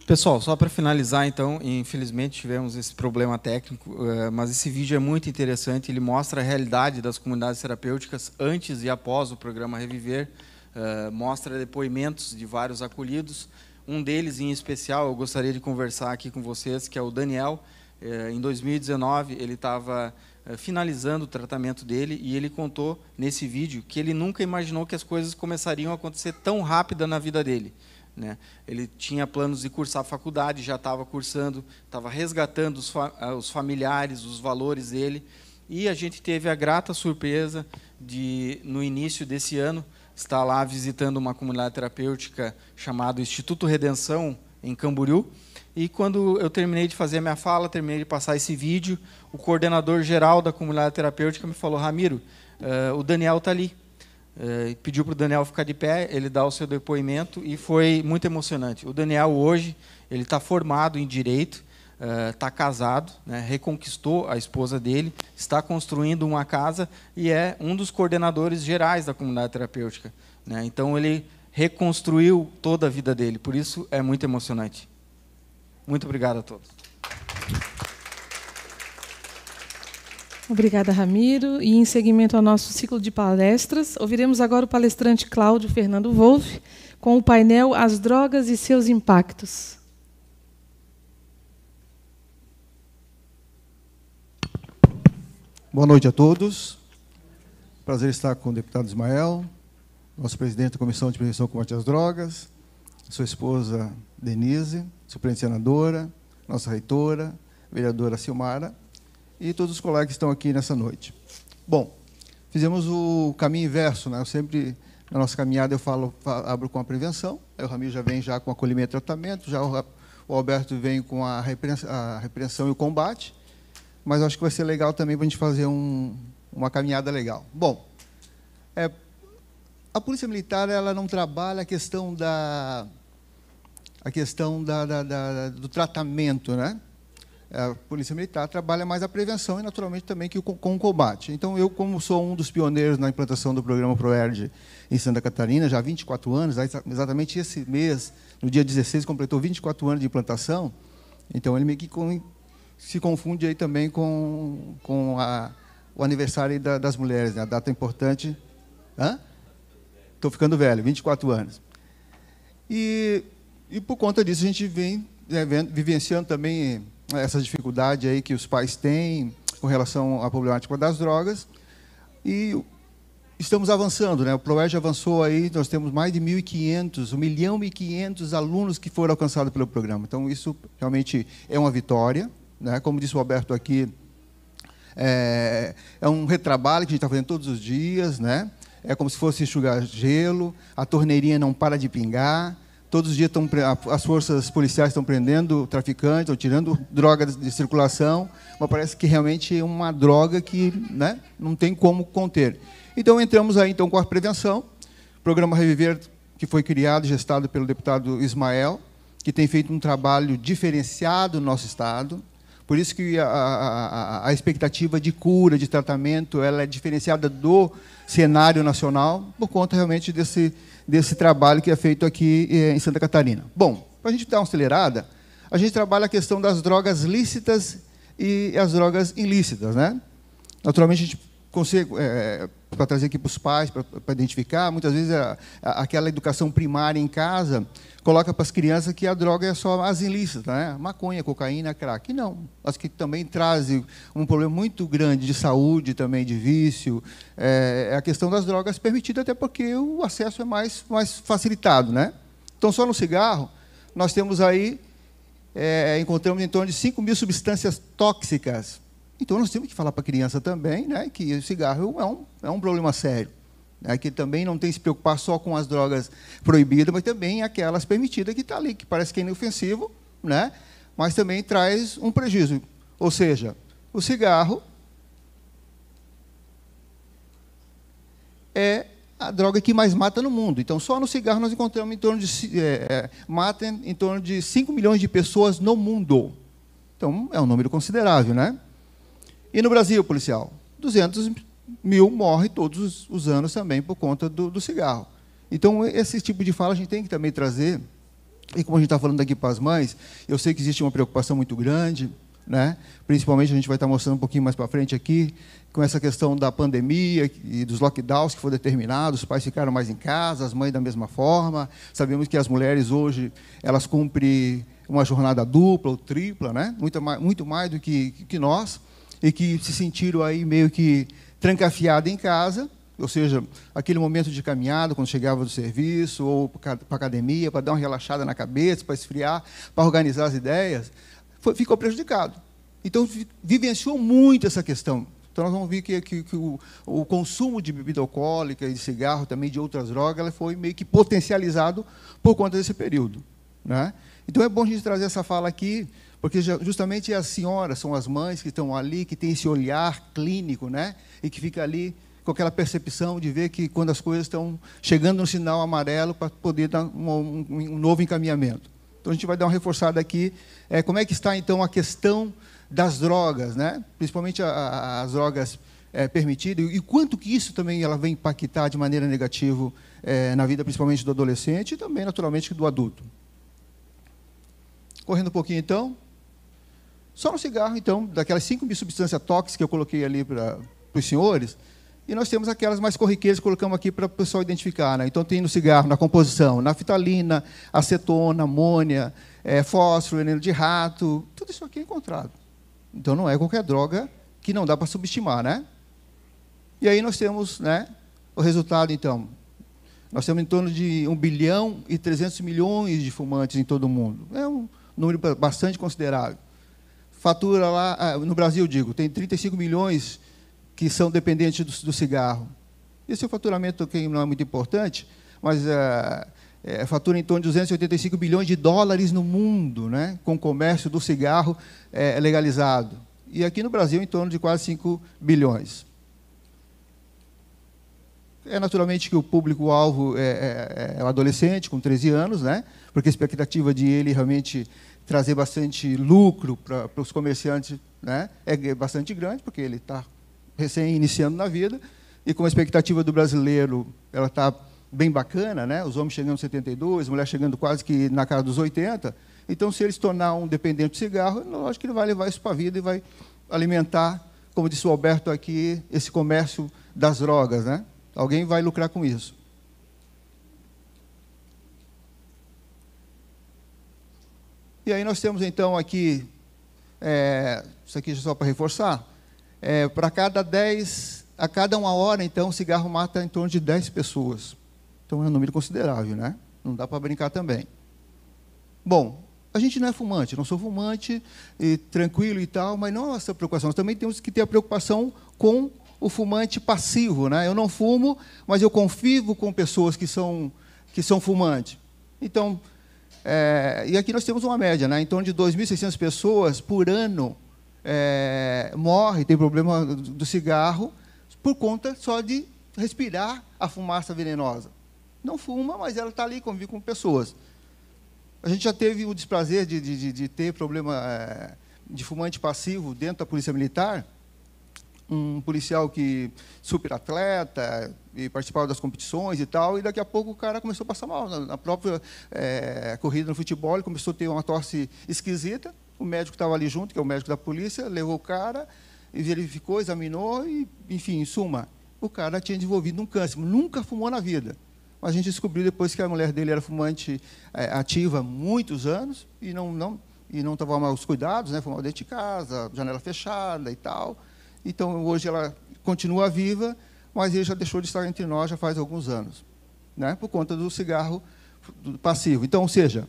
Pessoal, só para finalizar, então, infelizmente tivemos esse problema técnico, mas esse vídeo é muito interessante, ele mostra a realidade das comunidades terapêuticas antes e após o programa Reviver, mostra depoimentos de vários acolhidos. Um deles, em especial, eu gostaria de conversar aqui com vocês, que é o Daniel. Em 2019, ele estava finalizando o tratamento dele e ele contou nesse vídeo que ele nunca imaginou que as coisas começariam a acontecer tão rápida na vida dele, né? Ele tinha planos de cursar a faculdade, já estava cursando, estava resgatando os familiares, os valores dele, e a gente teve a grata surpresa de, no início desse ano, estar lá visitando uma comunidade terapêutica chamada Instituto Redenção, em Camboriú. E quando eu terminei de fazer a minha fala, terminei de passar esse vídeo, o coordenador geral da comunidade terapêutica me falou: Ramiro, o Daniel está ali. Pediu para o Daniel ficar de pé, ele dá o seu depoimento, e foi muito emocionante. O Daniel hoje ele está formado em Direito, está casado, né, reconquistou a esposa dele, está construindo uma casa e é um dos coordenadores gerais da comunidade terapêutica, né? Então, ele reconstruiu toda a vida dele, por isso é muito emocionante. Muito obrigado a todos. Obrigada, Ramiro. E, em seguimento ao nosso ciclo de palestras, ouviremos agora o palestrante Cláudio Fernando Wolff, com o painel As Drogas e Seus Impactos. Boa noite a todos. Prazer estar com o deputado Ismael, nosso presidente da Comissão de Prevenção e Combate às Drogas, sua esposa Denise, suplente senadora, nossa reitora, vereadora Silmara, e todos os colegas que estão aqui nessa noite. Bom, fizemos o caminho inverso, né? Eu sempre, na nossa caminhada, abro com a prevenção, aí o Ramiro já vem já com o acolhimento e tratamento, já o Alberto vem com a repreensão e o combate, mas acho que vai ser legal também para a gente fazer uma caminhada legal. Bom, a Polícia Militar ela não trabalha a questão do tratamento, né? A Polícia Militar trabalha mais a prevenção e, naturalmente, também com o combate. Então, eu, como sou um dos pioneiros na implantação do programa ProERD em Santa Catarina, já há 24 anos, exatamente esse mês, no dia 16, completou 24 anos de implantação, então ele meio que se confunde aí também com o aniversário das mulheres, né? A data importante. Estou ficando velho, 24 anos. E por conta disso, a gente vem vivenciando também essa dificuldade aí que os pais têm com relação à problemática das drogas, e estamos avançando, né? O ProERD avançou aí, nós temos mais de 1.500, 1.500.000 alunos que foram alcançados pelo programa. Então, isso realmente é uma vitória, né? Como disse o Alberto aqui, é um retrabalho que a gente está fazendo todos os dias, né? É como se fosse enxugar gelo, a torneirinha não para de pingar, todos os dias as forças policiais estão prendendo traficantes, estão tirando drogas de circulação, mas parece que realmente é uma droga que, né, não tem como conter. Então, entramos aí então, com a prevenção, o programa Reviver, que foi criado e gestado pelo deputado Ismael, que tem feito um trabalho diferenciado no nosso Estado. Por isso que a expectativa de cura, de tratamento, ela é diferenciada do cenário nacional, por conta realmente desse trabalho que é feito aqui em Santa Catarina. Bom, para a gente dar uma acelerada, a gente trabalha a questão das drogas lícitas e as drogas ilícitas, né? Naturalmente, a gente consegue, para trazer aqui para os pais, para identificar, muitas vezes aquela educação primária em casa coloca para as crianças que a droga é só as ilícitas, né? Maconha, cocaína, crack. Não, as que também trazem um problema muito grande de saúde, também de vício, é a questão das drogas permitidas, até porque o acesso é mais facilitado, né? Então, só no cigarro, nós temos aí, encontramos em torno de 5.000 substâncias tóxicas. Então, nós temos que falar para a criança também, né, que o cigarro é um problema sério, né, que também não tem que se preocupar só com as drogas proibidas, mas também aquelas permitidas que está ali, que parece que é inofensivo, né, mas também traz um prejuízo. Ou seja, o cigarro é a droga que mais mata no mundo. Então, só no cigarro nós encontramos mata em torno de 5 milhões de pessoas no mundo. Então, é um número considerável, né? E no Brasil, policial, 200.000 morrem todos os anos também por conta do cigarro. Então, esse tipo de fala a gente tem que também trazer E como a gente está falando aqui para as mães, eu sei que existe uma preocupação muito grande, né? Principalmente a gente vai estar mostrando um pouquinho mais para frente aqui, com essa questão da pandemia e dos lockdowns que foram determinados, os pais ficaram mais em casa, as mães da mesma forma. Sabemos que as mulheres hoje elas cumprem uma jornada dupla ou tripla, né? Muito mais do que nós, e que se sentiram aí meio que trancafiadas em casa, ou seja, aquele momento de caminhada, quando chegava do serviço, ou para a academia, para dar uma relaxada na cabeça, para esfriar, para organizar as ideias, ficou prejudicado. Então, vivenciou muito essa questão. Então, nós vamos ver que o consumo de bebida alcoólica e de cigarro, também de outras drogas, ela foi meio que potencializado por conta desse período, né? Então, é bom a gente trazer essa fala aqui, porque justamente as senhoras são as mães que estão ali, que têm esse olhar clínico, né? E que fica ali com aquela percepção de ver que quando as coisas estão chegando no sinal amarelo para poder dar um novo encaminhamento. Então, a gente vai dar uma reforçada aqui. Como é que está, então, a questão das drogas, né? Principalmente as drogas permitidas, e quanto que isso também ela vem impactar de maneira negativa na vida, principalmente do adolescente e também, naturalmente, do adulto. Correndo um pouquinho, então. Só no cigarro, então, daquelas 5.000 substâncias tóxicas que eu coloquei ali para os senhores, e nós temos aquelas mais corriqueiras que colocamos aqui para o pessoal identificar, né? Então, tem no cigarro, na composição, naftalina, acetona, amônia, fósforo, veneno de rato, tudo isso aqui é encontrado. Então, não é qualquer droga que não dá para subestimar, né? E aí nós temos, né, o resultado, então. Nós temos em torno de 1 bilhão e 300 milhões de fumantes em todo o mundo. É um número bastante considerável. Fatura lá, no Brasil, digo, tem 35 milhões que são dependentes do cigarro. Esse é o faturamento que não é muito importante, mas fatura em torno de 285 bilhões de dólares no mundo, né, com o comércio do cigarro legalizado. E aqui no Brasil, em torno de quase 5 bilhões. Naturalmente que o público-alvo é o adolescente, com 13 anos, né, porque a expectativa de ele realmente trazer bastante lucro para os comerciantes, né, é bastante grande, porque ele está recém-iniciando na vida, e com a expectativa do brasileiro, ela está bem bacana, né? Os homens chegando aos 72, a mulher chegando quase que na casa dos 80. Então, se ele se tornar um dependente de cigarro, lógico que ele vai levar isso para a vida e vai alimentar, como disse o Alberto aqui, esse comércio das drogas, né? Alguém vai lucrar com isso. E aí nós temos, então, aqui, isso aqui só para reforçar, para a cada 1 hora, então, o cigarro mata em torno de 10 pessoas. Então, é um número considerável, né? Não dá para brincar também. Bom, a gente não é fumante, eu não sou fumante, tranquilo e tal, mas não é essa preocupação. Nós também temos que ter a preocupação com o fumante passivo, né? Eu não fumo, mas eu convivo com pessoas que são fumantes. Então, e aqui nós temos uma média, né? Em torno de 2.600 pessoas por ano morrem, tem problema do cigarro, por conta só de respirar a fumaça venenosa. Não fuma, mas ela está ali, convive com pessoas. A gente já teve o desprazer de ter problema de fumante passivo dentro da Polícia Militar, um policial que super atleta e participava das competições e tal, e daqui a pouco o cara começou a passar mal na própria corrida no futebol, ele começou a ter uma tosse esquisita, o médico estava ali junto, que é o médico da polícia, levou o cara, e verificou, examinou, e, enfim, em suma, o cara tinha desenvolvido um câncer, nunca fumou na vida. Mas a gente descobriu depois que a mulher dele era fumante ativa há muitos anos, e não tomava os cuidados, né, fumava dentro de casa, janela fechada e tal. Então, hoje ela continua viva, mas ele já deixou de estar entre nós já faz alguns anos, né, por conta do cigarro passivo. Então, ou seja,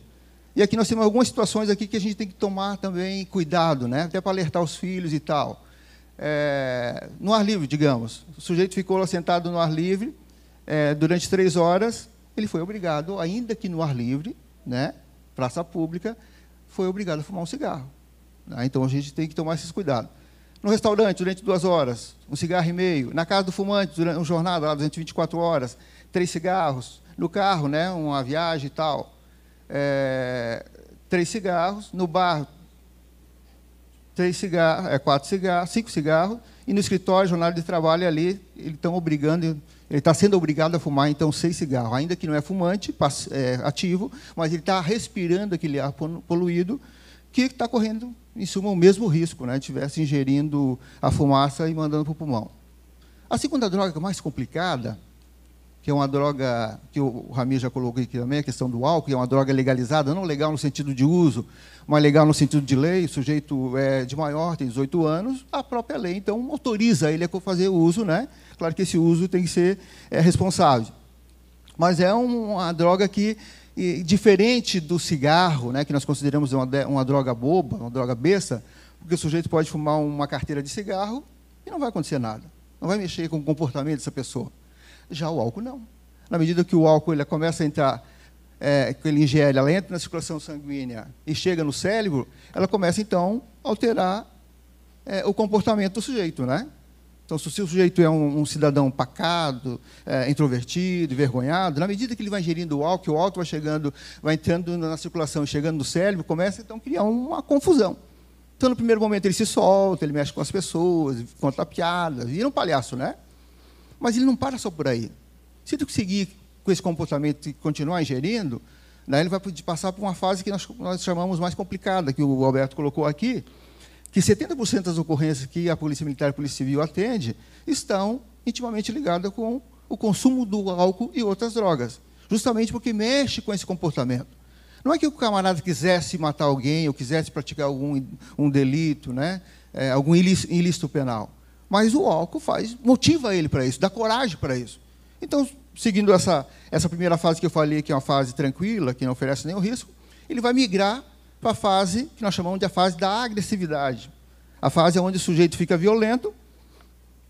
e aqui nós temos algumas situações aqui que a gente tem que tomar também cuidado, né, até para alertar os filhos e tal. No ar livre, digamos, o sujeito ficou lá sentado no ar livre durante 3 horas, ele foi obrigado, ainda que no ar livre, né, praça pública, foi obrigado a fumar um cigarro. Então, a gente tem que tomar esses cuidados. No restaurante, durante 2 horas, 1,5 cigarro. Na casa do fumante, durante uma jornada, lá, durante 24 horas, 3 cigarros. No carro, né, uma viagem e tal, 3 cigarros. No bar, 3 cigarros, 4 cigarros, 5 cigarros. E no escritório, jornada de trabalho ali, eles estão obrigando Ele está sendo obrigado a fumar, então, 6 cigarros, ainda que não é fumante, ativo, mas ele está respirando aquele ar poluído, que está correndo, em suma, o mesmo risco, né, se estivesse ingerindo a fumaça e mandando para o pulmão. A segunda droga mais complicada, que é uma droga que o Ramiro já colocou aqui também, a questão do álcool, que é uma droga legalizada, não legal no sentido de uso, mas legal no sentido de lei, o sujeito é de maior, tem 18 anos, a própria lei, então, autoriza ele a fazer o uso, né? Claro que esse uso tem que ser responsável. Mas é uma droga que, diferente do cigarro, né, que nós consideramos uma droga boba, uma droga besta, porque o sujeito pode fumar uma carteira de cigarro e não vai acontecer nada. Não vai mexer com o comportamento dessa pessoa. Já o álcool, não. Na medida que o álcool ele começa a entrar, que ele ingere, ela entra na circulação sanguínea e chega no cérebro, ela começa, então, a alterar o comportamento do sujeito, né? Então, se o sujeito é um cidadão pacato, introvertido, envergonhado, na medida que ele vai ingerindo o álcool vai entrando na circulação, chegando no cérebro, começa, então, a criar uma confusão. Então, no primeiro momento, ele se solta, ele mexe com as pessoas, conta piadas, vira um palhaço, né? Mas ele não para só por aí. Se ele seguir com esse comportamento e continuar ingerindo, né, ele vai passar por uma fase que nós chamamos mais complicada, que o Alberto colocou aqui, que 70% das ocorrências que a Polícia Militar e a Polícia Civil atende estão intimamente ligadas com o consumo do álcool e outras drogas, justamente porque mexe com esse comportamento. Não é que o camarada quisesse matar alguém ou quisesse praticar um delito, né, algum ilícito penal, mas o álcool motiva ele para isso, dá coragem para isso. Então, seguindo essa primeira fase que eu falei, que é uma fase tranquila, que não oferece nenhum risco, ele vai migrar para a fase que nós chamamos de a fase da agressividade. A fase onde o sujeito fica violento,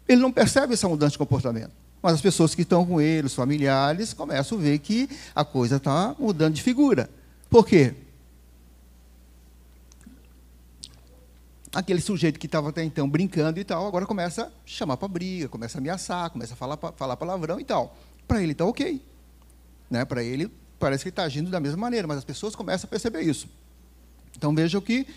ele não percebe essa mudança de comportamento. Mas as pessoas que estão com ele, os familiares, começam a ver que a coisa está mudando de figura. Por quê? Aquele sujeito que estava até então brincando e tal, agora começa a chamar para briga, começa a ameaçar, começa a falar palavrão e tal. Para ele está ok. Né? Para ele, parece que ele está agindo da mesma maneira, mas as pessoas começam a perceber isso. Então, vejam que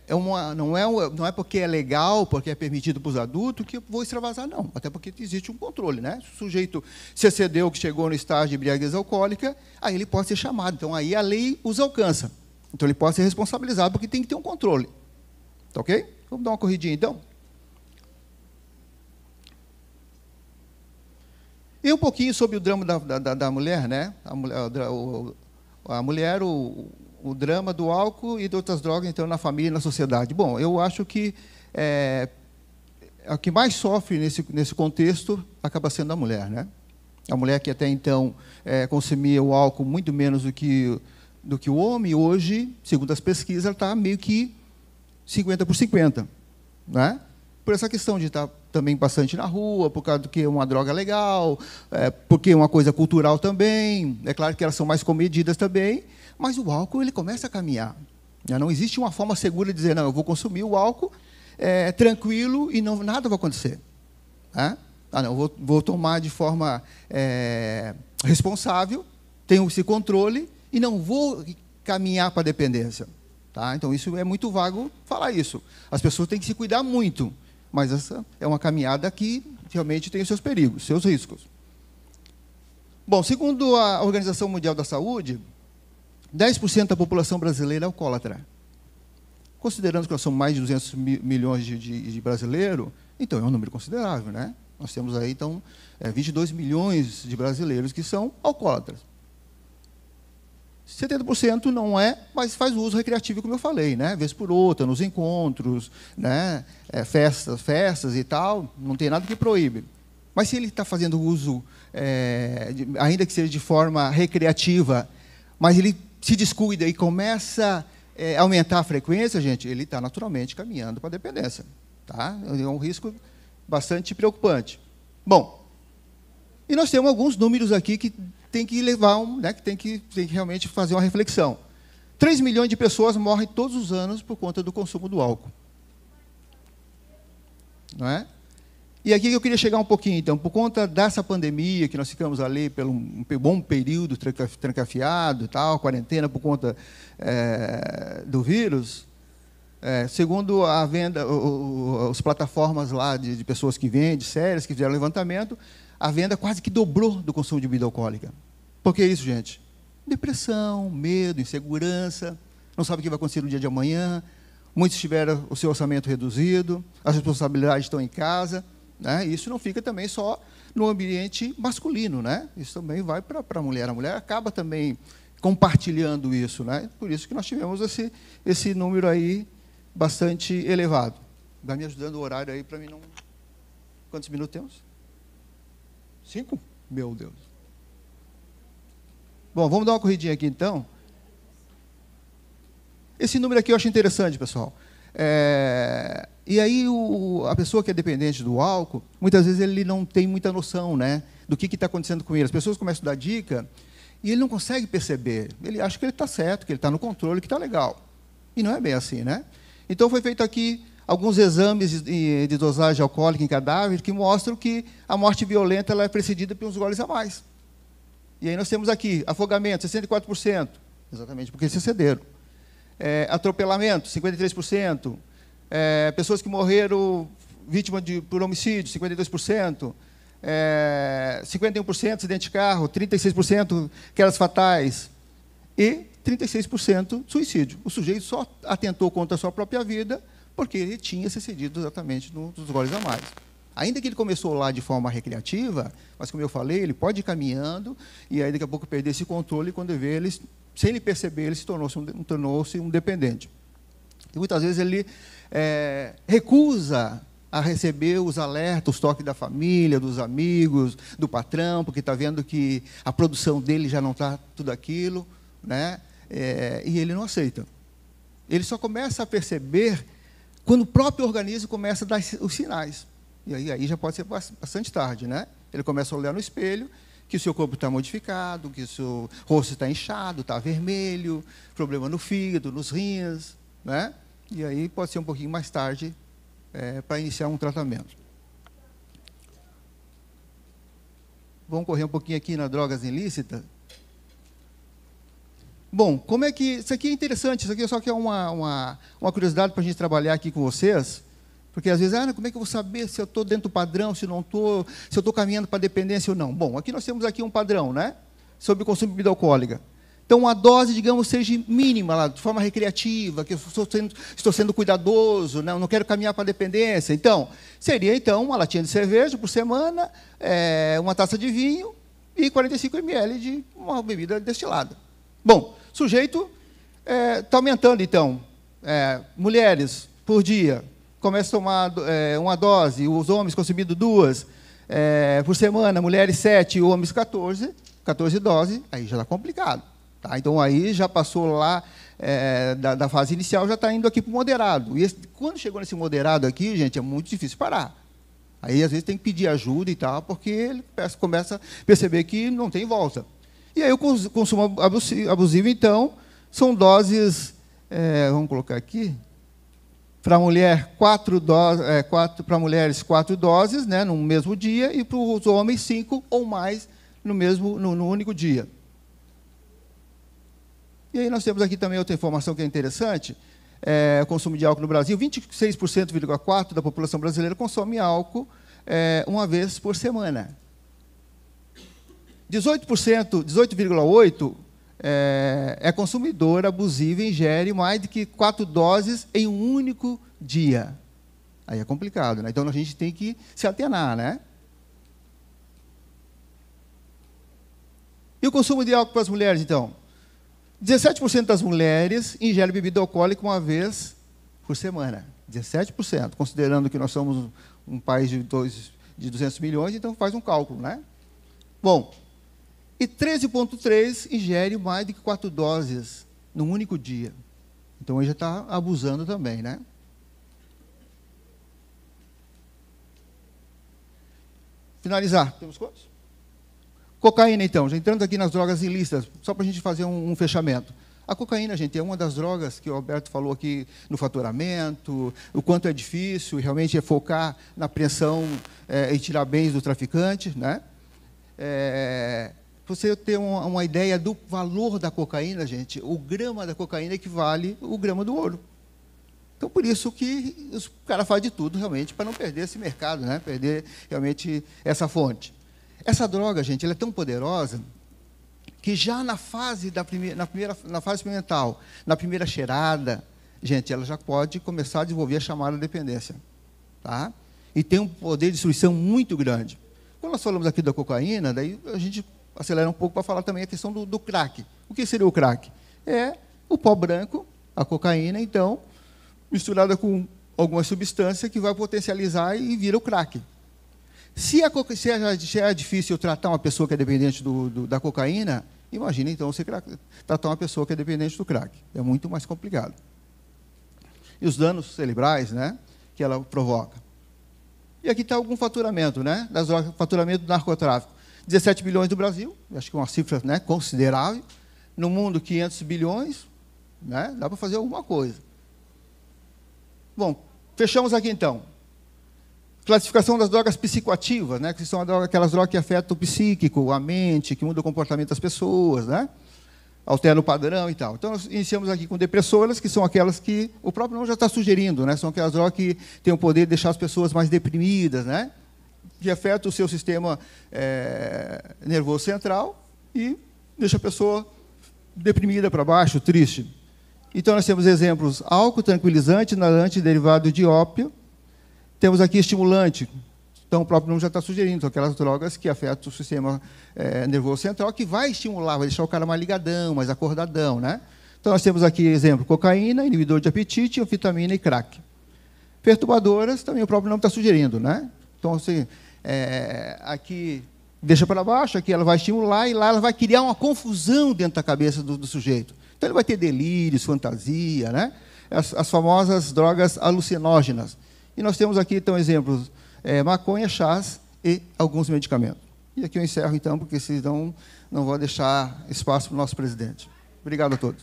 não é porque é legal, porque é permitido para os adultos, que eu vou extravasar, não. Até porque existe um controle. Né? Se o sujeito se excedeu, que chegou no estágio de embriaguez alcoólica, aí ele pode ser chamado. Então, aí a lei os alcança. Então, ele pode ser responsabilizado, porque tem que ter um controle. Tá ok? Vamos dar uma corridinha, então? E um pouquinho sobre o drama da mulher, né? A mulher, o drama do álcool e de outras drogas, então, na família e na sociedade. Bom, eu acho que a que mais sofre nesse contexto acaba sendo a mulher, né? A mulher que até então consumia o álcool muito menos do que o homem, hoje, segundo as pesquisas, ela está meio que 50 por 50, né? Por essa questão de estar também bastante na rua, por causa do que é uma droga legal, porque é uma coisa cultural também. É claro que elas são mais comedidas também, mas o álcool ele começa a caminhar. Não existe uma forma segura de dizer, não, eu vou consumir o álcool tranquilo e nada vai acontecer. Né? Não, vou tomar de forma responsável, tenho esse controle e não vou caminhar para a dependência. Tá? Então, isso é muito vago falar isso. As pessoas têm que se cuidar muito, mas essa é uma caminhada que realmente tem os seus perigos, seus riscos. Bom, segundo a Organização Mundial da Saúde, 10% da população brasileira é alcoólatra. Considerando que nós somos mais de 200 milhões de brasileiros, então é um número considerável, né? Nós temos aí, então, 22 milhões de brasileiros que são alcoólatras. 70% não é, mas faz uso recreativo, como eu falei, né? Vez por outra, nos encontros, né? Festas e tal, não tem nada que proíbe. Mas se ele está fazendo uso, ainda que seja de forma recreativa, mas ele se descuida e começa a aumentar a frequência, gente, ele está naturalmente caminhando para a dependência. Tá? É um risco bastante preocupante. Bom, e nós temos alguns números aqui que tem que levar, né, que tem que realmente fazer uma reflexão. 3 milhões de pessoas morrem todos os anos por conta do consumo do álcool. Não é? E aqui eu queria chegar um pouquinho, então, por conta dessa pandemia, que nós ficamos ali pelo um bom período trancafiado, tal, quarentena por conta do vírus, segundo a venda, as plataformas lá de pessoas que vendem, séries, que fizeram levantamento, a venda quase que dobrou do consumo de bebida alcoólica. Por que isso, gente? Depressão, medo, insegurança, não sabe o que vai acontecer no dia de amanhã, muitos tiveram o seu orçamento reduzido, as responsabilidades estão em casa, né? Isso não fica também só no ambiente masculino, né? Isso também vai para a mulher. A mulher acaba também compartilhando isso, né? Por isso que nós tivemos esse número aí bastante elevado. Vai me ajudando o horário aí para mim não... Quantos minutos temos? 5? Meu Deus. Bom, vamos dar uma corridinha aqui, então. Esse número aqui eu acho interessante, pessoal. E aí, a pessoa que é dependente do álcool, muitas vezes ele não tem muita noção, né, do que está acontecendo com ele. As pessoas começam a dar dica e ele não consegue perceber. Ele acha que ele está certo, que ele está no controle, que está legal. E não é bem assim, né? Então, foi feito aqui alguns exames de dosagem alcoólica em cadáver que mostram que a morte violenta ela é precedida por uns goles a mais. E aí nós temos aqui afogamento, 64%, exatamente porque se excederam. Atropelamento, 53%. Pessoas que morreram vítimas por homicídio, 52%. 51% acidente de carro, 36% quedas fatais e 36% suicídio. O sujeito só atentou contra a sua própria vida porque ele tinha se excedido exatamente nos goles a mais. Ainda que ele começou lá de forma recreativa, mas, como eu falei, ele pode ir caminhando e aí daqui a pouco perder esse controle e quando vê ele, sem ele perceber, ele se tornou-se um dependente. E muitas vezes ele recusa a receber os alertas, os toques da família, dos amigos, do patrão, porque está vendo que a produção dele já não está tudo aquilo, né? E ele não aceita. Ele só começa a perceber quando o próprio organismo começa a dar os sinais. E aí já pode ser bastante tarde, né? Ele começa a olhar no espelho, que o seu corpo está modificado, que o seu rosto está inchado, está vermelho, problema no fígado, nos rins, né? E aí pode ser um pouquinho mais tarde para iniciar um tratamento. Vamos correr um pouquinho aqui nas drogas ilícitas. Bom, como é que... Isso aqui é interessante, isso aqui só que é uma curiosidade para a gente trabalhar aqui com vocês, porque às vezes, como é que eu vou saber se eu estou dentro do padrão, se não estou, se eu estou caminhando para a dependência ou não? Bom, aqui nós temos aqui um padrão, né, sobre o consumo de bebida alcoólica. Então, a dose, digamos, seja mínima, lá, de forma recreativa, que eu estou sendo cuidadoso, né, eu não quero caminhar para a dependência. Então, seria, uma latinha de cerveja por semana, uma taça de vinho e 45 ml de uma bebida destilada. Bom, sujeito está aumentando, então. Mulheres, por dia, começa a tomar uma dose, os homens consumindo 2 por semana, mulheres 7, homens 14 doses, aí já está complicado. Tá? Então, aí já passou lá da fase inicial, já está indo aqui para o moderado. E quando chegou nesse moderado aqui, gente, é muito difícil parar. Aí, às vezes, tem que pedir ajuda e tal, porque ele começa a perceber que não tem volta. E aí, o consumo abusivo, então, são doses, vamos colocar aqui, para mulher, 4 doses, para mulheres, 4 doses, né, no mesmo dia, e para os homens, 5 ou mais no único dia. E aí nós temos aqui também outra informação que é interessante, o consumo de álcool no Brasil, 26,4% da população brasileira consome álcool uma vez por semana. 18,8% é consumidor abusivo e ingere mais de que 4 doses em um único dia. Aí é complicado, né? Então a gente tem que se atenar, né? E o consumo de álcool para as mulheres, então? 17% das mulheres ingerem bebida alcoólica uma vez por semana. 17%, considerando que nós somos um país de 200 milhões, então faz um cálculo, né? Bom, e 13,3% ingere mais de 4 doses num único dia. Então, ele já está abusando também, né? Finalizar. Temos quantos? Cocaína, então. Já entrando aqui nas drogas ilícitas, só para a gente fazer um fechamento. A cocaína, gente, é uma das drogas que o Alberto falou aqui no faturamento, o quanto é difícil, realmente é focar na apreensão e tirar bens do traficante, né? Você ter uma ideia do valor da cocaína, gente, o grama da cocaína equivale ao grama do ouro. Então, por isso que os caras fazem de tudo, realmente, para não perder esse mercado, né? Perder, realmente, essa fonte. Essa droga, gente, ela é tão poderosa que já na fase experimental, na primeira cheirada, gente, ela já pode começar a desenvolver a chamada dependência. Tá? E tem um poder de destruição muito grande. Quando nós falamos aqui da cocaína, daí a gente acelera um pouco para falar também a questão do crack. O que seria o crack? É o pó branco, a cocaína, então, misturada com alguma substância que vai potencializar e vira o crack. Se é difícil tratar uma pessoa que é dependente da cocaína, imagina, então, você tratar uma pessoa que é dependente do crack. É muito mais complicado. E os danos cerebrais, né, que ela provoca. E aqui está algum faturamento, né, faturamento do narcotráfico. 17 bilhões do Brasil, acho que é uma cifra, né, considerável. No mundo, 500 bilhões, né, dá para fazer alguma coisa. Bom, fechamos aqui, então. Classificação das drogas psicoativas, né, que são aquelas drogas que afetam o psíquico, a mente, que mudam o comportamento das pessoas, né, alteram o padrão e tal. Então, nós iniciamos aqui com depressoras, que são aquelas que o próprio nome já está sugerindo, né, são aquelas drogas que têm o poder de deixar as pessoas mais deprimidas, né, que afetam o seu sistema nervoso central e deixa a pessoa deprimida para baixo, triste. Então, nós temos exemplos: álcool, tranquilizante, inalante, derivado de ópio. Temos aqui estimulante, então o próprio nome já está sugerindo, são aquelas drogas que afetam o sistema nervoso central, que vai estimular, vai deixar o cara mais ligadão, mais acordadão, né? Então nós temos aqui, exemplo, cocaína, inibidor de apetite, anfetamina e crack. Perturbadoras, também o próprio nome está sugerindo, né? Então, assim, aqui deixa para baixo, aqui ela vai estimular, e lá ela vai criar uma confusão dentro da cabeça do sujeito. Então ele vai ter delírios, fantasia, né? As famosas drogas alucinógenas. E nós temos aqui, então, exemplos: maconha, chás e alguns medicamentos. E aqui eu encerro, então, porque senão não vou deixar espaço para o nosso presidente. Obrigado a todos.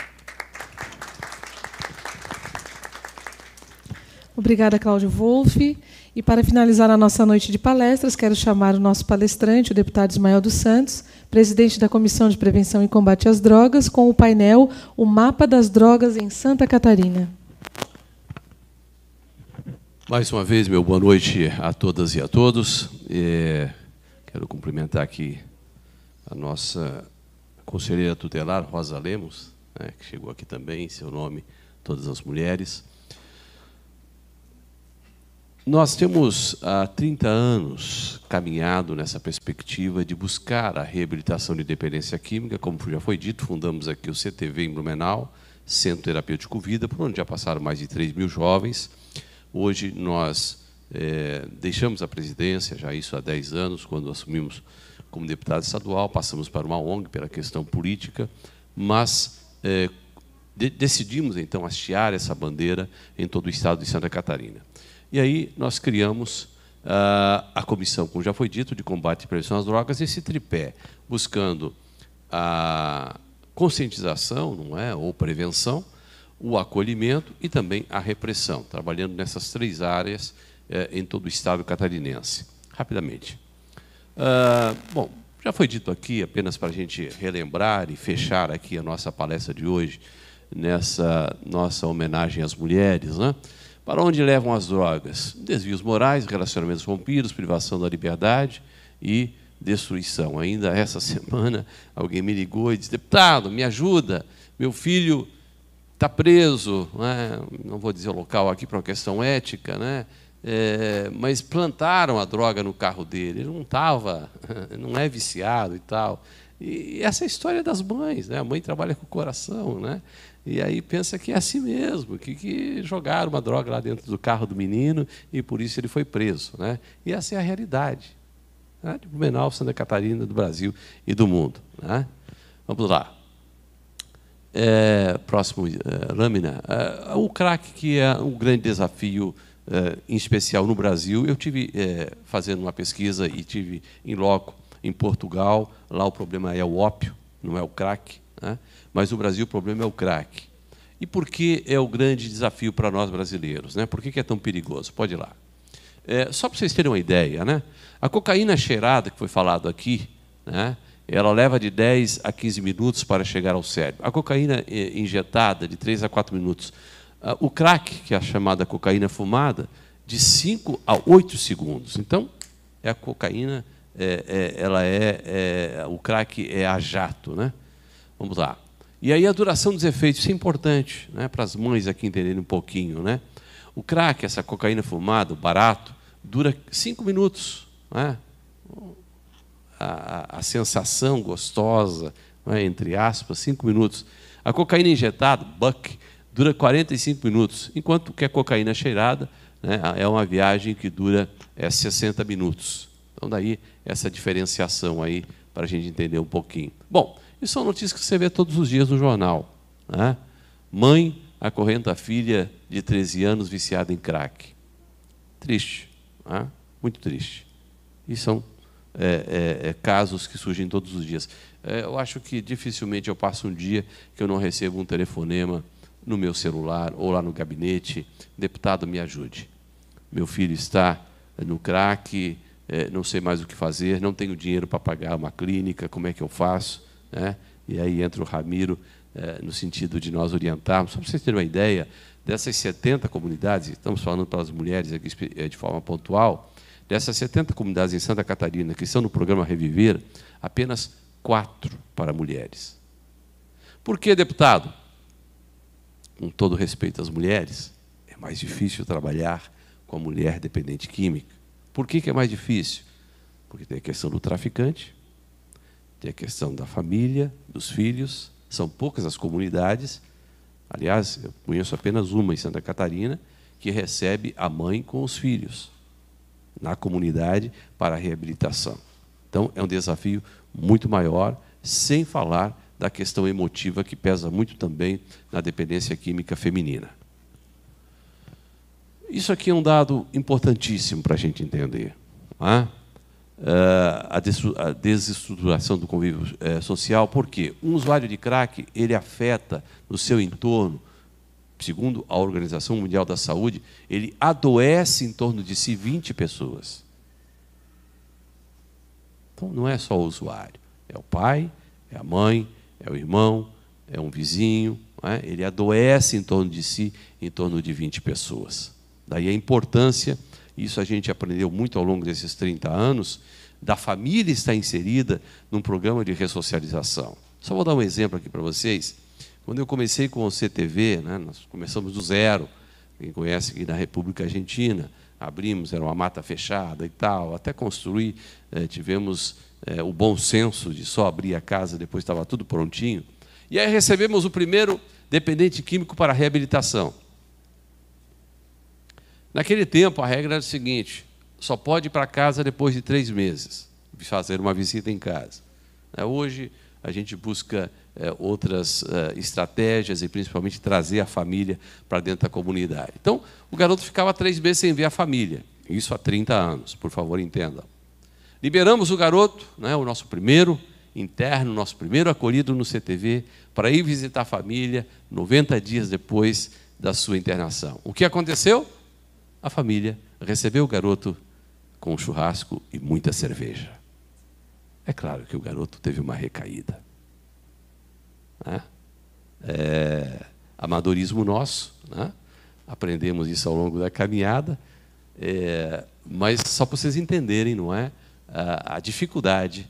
Obrigada, Cláudio Wolff. E, para finalizar a nossa noite de palestras, quero chamar o nosso palestrante, o deputado Ismael dos Santos, presidente da Comissão de Prevenção e Combate às Drogas, com o painel O Mapa das Drogas em Santa Catarina. Mais uma vez, meu boa noite a todas e a todos. Quero cumprimentar aqui a nossa conselheira tutelar, Rosa Lemos, né, que chegou aqui também, em seu nome, todas as mulheres. Nós temos há 30 anos caminhado nessa perspectiva de buscar a reabilitação de dependência química. Como já foi dito, fundamos aqui o CTV em Blumenau, Centro Terapêutico Vida, por onde já passaram mais de 3.000 jovens. Hoje nós deixamos a presidência, já isso há 10 anos, quando assumimos como deputado estadual, passamos para uma ONG pela questão política, mas decidimos, então, hastear essa bandeira em todo o estado de Santa Catarina. E aí nós criamos a comissão, como já foi dito, de combate e prevenção às drogas, esse tripé, buscando a conscientização, não é, ou prevenção, o acolhimento e também a repressão, trabalhando nessas 3 áreas em todo o estado catarinense. Rapidamente. Bom, já foi dito aqui, apenas para a gente relembrar e fechar aqui a nossa palestra de hoje, nessa nossa homenagem às mulheres, né? Para onde levam as drogas? Desvios morais, relacionamentos rompidos, privação da liberdade e destruição. Ainda essa semana, alguém me ligou e disse: deputado, me ajuda, meu filho está preso, né? Não vou dizer o local aqui para uma questão ética, né? Mas plantaram a droga no carro dele, ele não estava, não é viciado e tal. E essa é a história das mães, né? A mãe trabalha com o coração, né? E aí pensa que é assim mesmo, que jogaram uma droga lá dentro do carro do menino e por isso ele foi preso, né? E essa é a realidade, né? De Blumenau, Santa Catarina, do Brasil e do mundo, né? Vamos lá. Próximo, lâmina. O crack, que é um grande desafio, em especial no Brasil. Eu tive fazendo uma pesquisa e tive em loco em Portugal. Lá o problema é o ópio, não é o crack, né? Mas no Brasil o problema é o crack. E por que é o grande desafio para nós brasileiros, né? Por que é tão perigoso? Pode ir lá. Só para vocês terem uma ideia, né? A cocaína cheirada, que foi falado aqui, né? Ela leva de 10 a 15 minutos para chegar ao cérebro. A cocaína injetada, de 3 a 4 minutos. O crack, que é a chamada cocaína fumada, de 5 a 8 segundos. Então, é a cocaína o crack é a jato, né? Vamos lá. E aí a duração dos efeitos, isso é importante, né, para as mães aqui entenderem um pouquinho, né? O crack, essa cocaína fumada, barato, dura 5 minutos, né? A sensação gostosa, né, entre aspas, 5 minutos. A cocaína injetada, buck, dura 45 minutos, enquanto que a cocaína cheirada, né, é uma viagem que dura 60 minutos. Então, daí, essa diferenciação aí, para a gente entender um pouquinho. Bom, isso são notícias que você vê todos os dias no jornal, né? Mãe acorrenta a filha de 13 anos viciada em crack. Triste, né? Muito triste. E são casos que surgem todos os dias. Eu acho que dificilmente eu passo um dia que eu não recebo um telefonema no meu celular ou lá no gabinete: deputado, me ajude. Meu filho está no crack, não sei mais o que fazer, não tenho dinheiro para pagar uma clínica, como é que eu faço? Né? E aí entra o Ramiro no sentido de nós orientarmos. Só para vocês terem uma ideia, dessas 70 comunidades, estamos falando para as mulheres aqui de forma pontual, dessas 70 comunidades em Santa Catarina que estão no programa Reviver, apenas 4 para mulheres. Por que, deputado? Com todo respeito às mulheres, é mais difícil trabalhar com a mulher dependente química. Por que é mais difícil? Porque tem a questão do traficante, tem a questão da família, dos filhos. São poucas as comunidades, aliás, eu conheço apenas uma em Santa Catarina, que recebe a mãe com os filhos na comunidade para a reabilitação. Então, é um desafio muito maior, sem falar da questão emotiva, que pesa muito também na dependência química feminina. Isso aqui é um dado importantíssimo para a gente entender. Não é? A desestruturação do convívio social, porque um usuário de crack, ele afeta no seu entorno, segundo a Organização Mundial da Saúde, ele adoece em torno de si 20 pessoas. Então, não é só o usuário, é o pai, é a mãe, é o irmão, é um vizinho, não é? Ele adoece em torno de si, em torno de 20 pessoas. Daí a importância, isso a gente aprendeu muito ao longo desses 30 anos, da família estar inserida num programa de ressocialização. Só vou dar um exemplo aqui para vocês. Quando eu comecei com o CTV, né, nós começamos do zero, quem conhece aqui na República Argentina, abrimos, era uma mata fechada e tal, até construir, tivemos o bom senso de só abrir a casa, depois estava tudo prontinho. E aí recebemos o primeiro dependente químico para a reabilitação. Naquele tempo, a regra era a seguinte: só pode ir para casa depois de 3 meses, fazer uma visita em casa. Hoje, a gente busca outras estratégias e, principalmente, trazer a família para dentro da comunidade. Então, o garoto ficava 3 meses sem ver a família. Isso há 30 anos, por favor, entendam. Liberamos o garoto, né, o nosso primeiro interno, nosso primeiro acolhido no CTV, para ir visitar a família 90 dias depois da sua internação. O que aconteceu? A família recebeu o garoto com um churrasco e muita cerveja. É claro que o garoto teve uma recaída. Né? Amadorismo nosso, né? Aprendemos isso ao longo da caminhada, mas só para vocês entenderem, não é? A dificuldade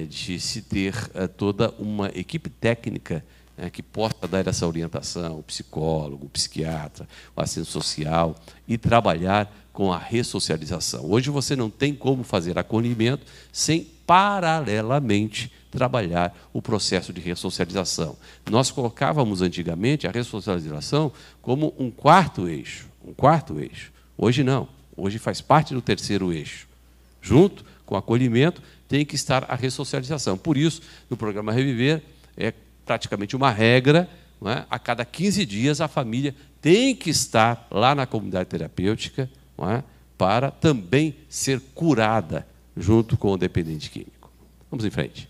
de se ter toda uma equipe técnica que possa dar essa orientação, o psicólogo, o psiquiatra, o assistente social, e trabalhar com a ressocialização. Hoje você não tem como fazer acolhimento sem, paralelamente, trabalhar o processo de ressocialização. Nós colocávamos antigamente a ressocialização como um quarto eixo. Hoje não. Hoje faz parte do 3º eixo. Junto com o acolhimento tem que estar a ressocialização. Por isso, no programa Reviver, é praticamente uma regra, não é? A cada 15 dias a família tem que estar lá na comunidade terapêutica, não é? Para também ser curada junto com o dependente químico. Vamos em frente.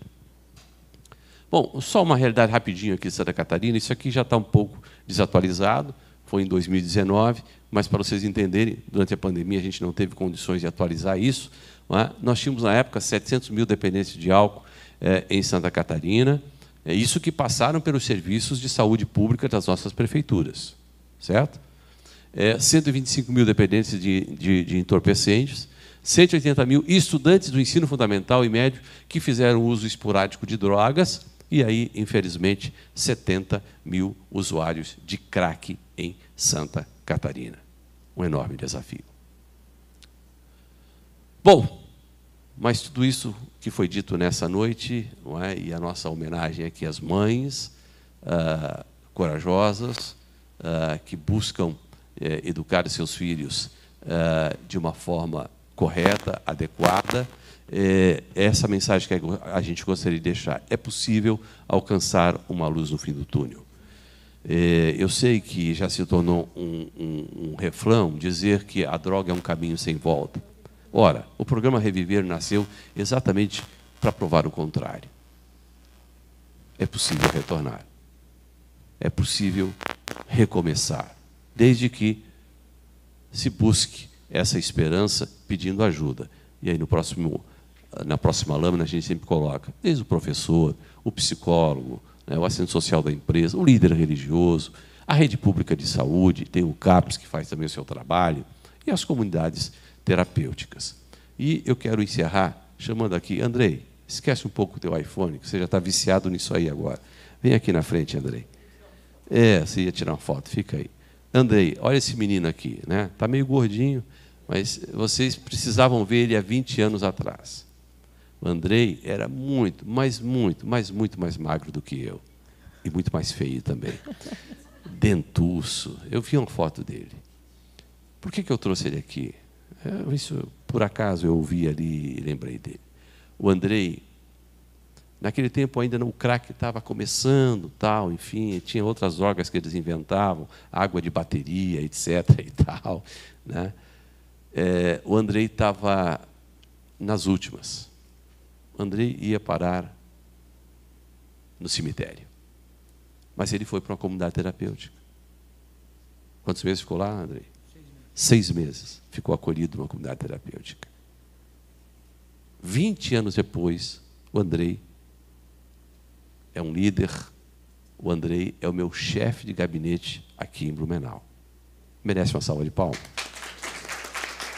Bom, só uma realidade rapidinho aqui de Santa Catarina. Isso aqui já está um pouco desatualizado, foi em 2019, mas para vocês entenderem, durante a pandemia a gente não teve condições de atualizar isso. Não é? Nós tínhamos, na época, 700 mil dependentes de álcool em Santa Catarina, isso que passaram pelos serviços de saúde pública das nossas prefeituras, certo? 125 mil dependentes de entorpecentes, 180 mil estudantes do ensino fundamental e médio que fizeram uso esporádico de drogas e aí, infelizmente, 70 mil usuários de crack em Santa Catarina. Um enorme desafio. Bom, mas tudo isso que foi dito nessa noite, não é? E a nossa homenagem aqui às mães corajosas, que buscam educar seus filhos de uma forma correta, adequada. Essa mensagem que a gente gostaria de deixar. É possível alcançar uma luz no fim do túnel. Eu sei que já se tornou um refrão dizer que a droga é um caminho sem volta. Ora, o programa Reviver nasceu exatamente para provar o contrário. É possível retornar. É possível recomeçar, desde que se busque essa esperança pedindo ajuda. E aí, na próxima lâmina, a gente sempre coloca, desde o professor, o psicólogo, né, o assistente social da empresa, o líder religioso, a rede pública de saúde, tem o CAPS, que faz também o seu trabalho, e as comunidades terapêuticas. E eu quero encerrar chamando aqui, Andrei, esquece um pouco o teu iPhone, que você já está viciado nisso aí agora. Vem aqui na frente, Andrei. Você ia tirar uma foto, fica aí. Andrei, olha esse menino aqui, né? Está meio gordinho, mas vocês precisavam ver ele há 20 anos atrás. O Andrei era muito mais magro do que eu. E muito mais feio também. Dentuço. Eu vi uma foto dele. Por que eu trouxe ele aqui? Isso, por acaso, eu ouvi ali e lembrei dele. O Andrei, naquele tempo ainda o crack estava começando, tal, enfim, tinha outras drogas que eles inventavam, água de bateria, etc. e tal, né? O Andrei estava nas últimas. O Andrei ia parar no cemitério. Mas ele foi para uma comunidade terapêutica. Quantos meses ficou lá, Andrei? 6 meses. Ficou acolhido numa comunidade terapêutica. 20 anos depois, o Andrei é um líder, o Andrei é o meu chefe de gabinete aqui em Blumenau. Merece uma salva de palmas.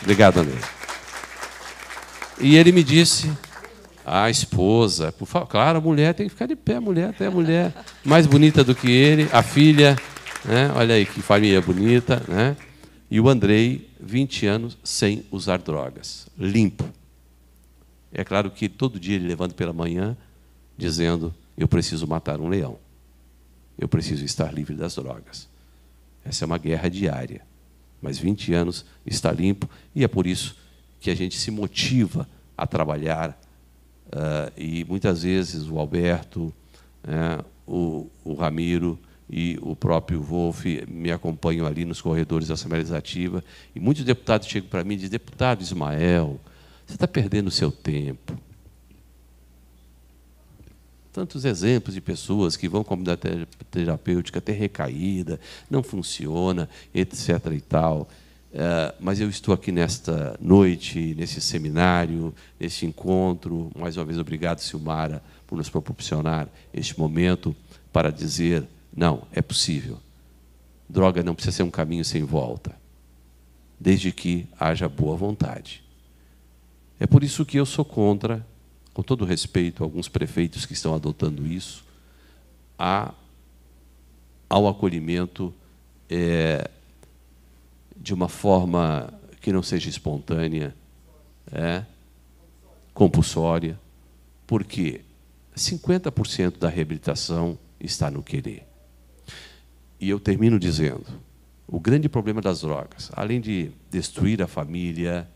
Obrigado, Andrei. E ele me disse, a esposa, por favor, claro, a mulher tem que ficar de pé, até a mulher mais bonita do que ele, a filha, né? Olha aí que família bonita, né? E o Andrei, 20 anos sem usar drogas, limpo. É claro que todo dia ele levanta pela manhã dizendo, eu preciso matar um leão. Eu preciso estar livre das drogas. Essa é uma guerra diária. Mas 20 anos está limpo e é por isso que a gente se motiva a trabalhar. E muitas vezes o Alberto, o Ramiro e o próprio Wolf me acompanham ali nos corredores da Assembleia Legislativa. E muitos deputados chegam para mim e dizem, deputado Ismael, você está perdendo o seu tempo. Tantos exemplos de pessoas que vão à comunidade terapêutica, ter recaída, não funciona, etc. e tal. Mas eu estou aqui nesta noite, nesse seminário, nesse encontro. Mais uma vez, obrigado, Silmara, por nos proporcionar este momento para dizer, não, é possível. Droga não precisa ser um caminho sem volta, desde que haja boa vontade. É por isso que eu sou contra, com todo respeito a alguns prefeitos que estão adotando isso, ao acolhimento de uma forma que não seja espontânea, compulsória, porque 50% da reabilitação está no querer. E eu termino dizendo, o grande problema das drogas, além de destruir a família,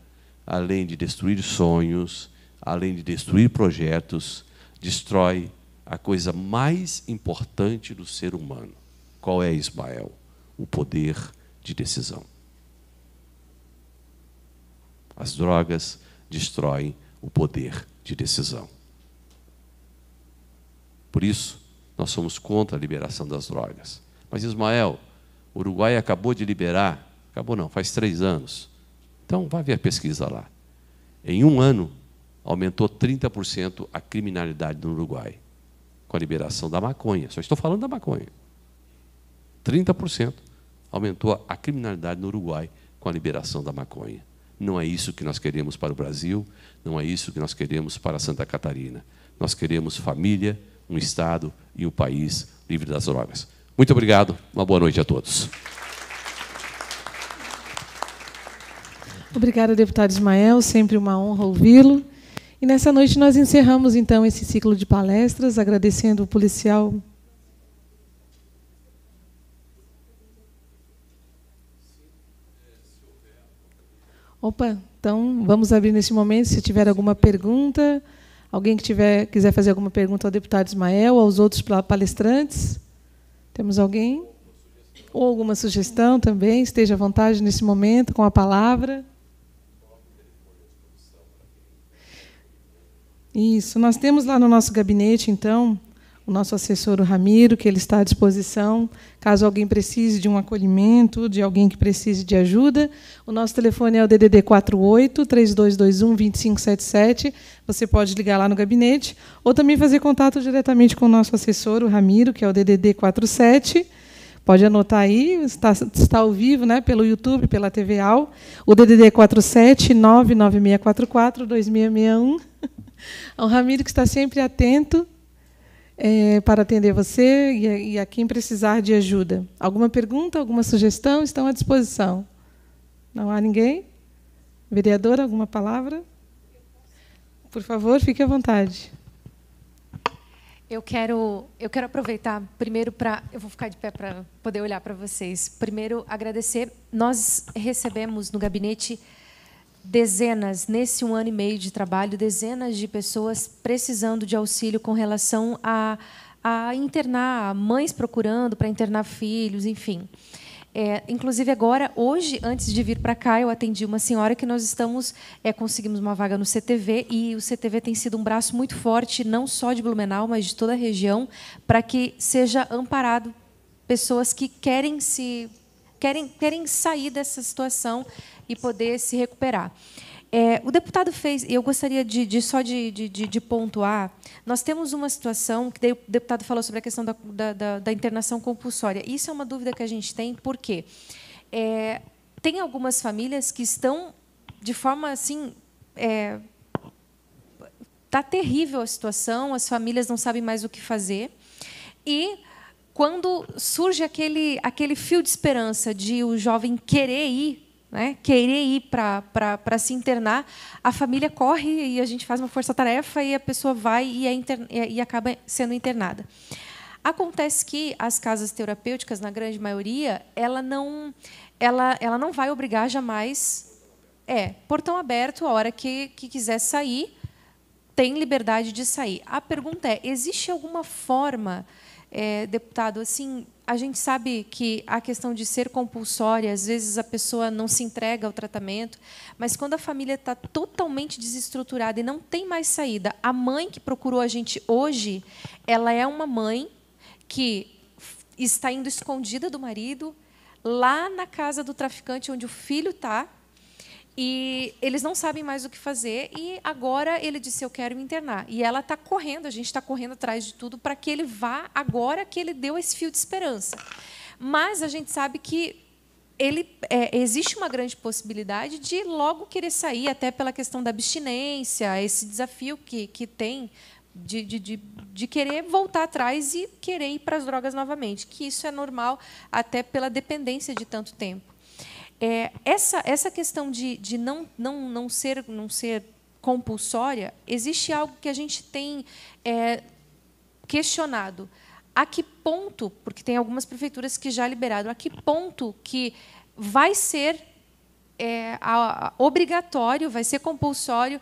além de destruir sonhos, além de destruir projetos, destrói a coisa mais importante do ser humano. Qual é, Ismael? O poder de decisão. As drogas destroem o poder de decisão. Por isso, nós somos contra a liberação das drogas. Mas, Ismael, o Uruguai acabou de liberar, acabou não, faz 3 anos. Então, vai ver a pesquisa lá. Em 1 ano, aumentou 30% a criminalidade no Uruguai, com a liberação da maconha. Só estou falando da maconha. 30% aumentou a criminalidade no Uruguai com a liberação da maconha. Não é isso que nós queremos para o Brasil, não é isso que nós queremos para Santa Catarina. Nós queremos família, um Estado e um país livre das drogas. Muito obrigado, uma boa noite a todos. Obrigada, deputado Ismael, sempre uma honra ouvi-lo. E nessa noite nós encerramos, então, esse ciclo de palestras, agradecendo o policial... Opa, então vamos abrir nesse momento, se tiver alguma pergunta, alguém que quiser fazer alguma pergunta ao deputado Ismael, aos outros palestrantes. Temos alguém? Ou alguma sugestão também, esteja à vontade nesse momento, com a palavra. Isso, nós temos lá no nosso gabinete, então, o nosso assessor, o Ramiro, que ele está à disposição, caso alguém precise de um acolhimento, de alguém que precise de ajuda. O nosso telefone é o DDD 48-3221-2577. Você pode ligar lá no gabinete, ou também fazer contato diretamente com o nosso assessor, o Ramiro, que é o DDD 47. Pode anotar aí, está ao vivo, né, pelo YouTube, pela TV AL. O DDD 47-99644-2661. Ao Ramiro, que está sempre atento para atender você e a quem precisar de ajuda. Alguma pergunta, alguma sugestão? Estão à disposição. Não há ninguém? Vereadora, alguma palavra? Por favor, fique à vontade. Eu quero aproveitar primeiro para... Eu vou ficar de pé para poder olhar para vocês. Primeiro, agradecer. Nós recebemos no gabinete dezenas, nesse 1 ano e meio de trabalho, dezenas de pessoas precisando de auxílio com relação a internar, mães procurando para internar filhos, enfim. Inclusive, agora, hoje, antes de vir para cá, eu atendi uma senhora que nós conseguimos uma vaga no CTV, e o CTV tem sido um braço muito forte, não só de Blumenau, mas de toda a região, para que seja amparado pessoas que querem sair dessa situação e poder se recuperar. O deputado fez, eu gostaria de pontuar, nós temos uma situação, que daí o deputado falou sobre a questão da internação compulsória. Isso é uma dúvida que a gente tem, por quê? Tem algumas famílias que estão, de forma assim, está terrível a situação, as famílias não sabem mais o que fazer, e quando surge aquele fio de esperança de o jovem querer ir, né, para se internar, a família corre e a gente faz uma força-tarefa e a pessoa vai e acaba sendo internada. Acontece que as casas terapêuticas, na grande maioria, ela não vai obrigar jamais. Portão aberto, a hora que quiser sair, tem liberdade de sair. A pergunta é: existe alguma forma, deputado, assim, a gente sabe que a questão de ser compulsória, às vezes a pessoa não se entrega ao tratamento, mas quando a família está totalmente desestruturada e não tem mais saída, a mãe que procurou a gente hoje, ela é uma mãe que está indo escondida do marido, lá na casa do traficante onde o filho está, e eles não sabem mais o que fazer, e agora ele disse: eu quero me internar. E ela está correndo, a gente está correndo atrás de tudo para que ele vá, agora que ele deu esse fio de esperança. Mas a gente sabe que existe uma grande possibilidade de logo querer sair, até pela questão da abstinência, esse desafio que tem de querer voltar atrás e querer ir para as drogas novamente, que isso é normal, até pela dependência de tanto tempo. Essa questão de não ser compulsória, existe algo que a gente tem questionado. A que ponto, porque tem algumas prefeituras que já liberaram, a que ponto que vai ser obrigatório, vai ser compulsório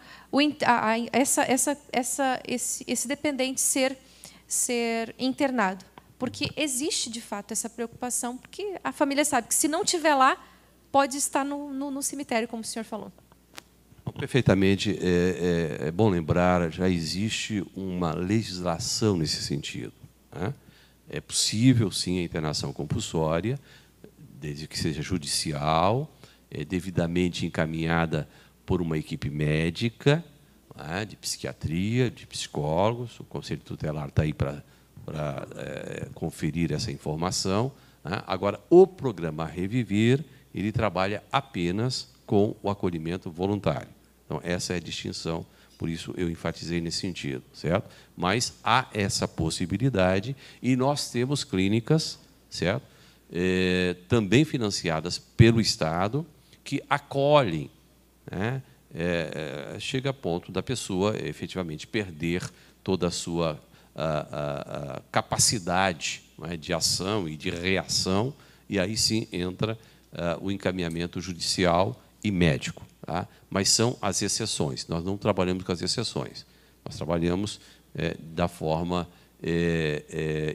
esse dependente ser internado? Porque existe, de fato, essa preocupação, porque a família sabe que, se não estiver lá, pode estar no cemitério, como o senhor falou. Perfeitamente. É bom lembrar, já existe uma legislação nesse sentido, né? É possível, sim, a internação compulsória, desde que seja judicial, devidamente encaminhada por uma equipe médica, né, de psiquiatria, de psicólogos. O Conselho Tutelar está aí para conferir essa informação, né? Agora, o programa Reviver, ele trabalha apenas com o acolhimento voluntário. Então, essa é a distinção, por isso eu enfatizei nesse sentido, certo? Mas há essa possibilidade e nós temos clínicas, certo? Também financiadas pelo Estado, que acolhem, né? Chega a ponto da pessoa efetivamente perder toda a sua capacidade, né, de ação e de reação, e aí sim entra o encaminhamento judicial e médico. Tá? Mas são as exceções, nós não trabalhamos com as exceções, nós trabalhamos da forma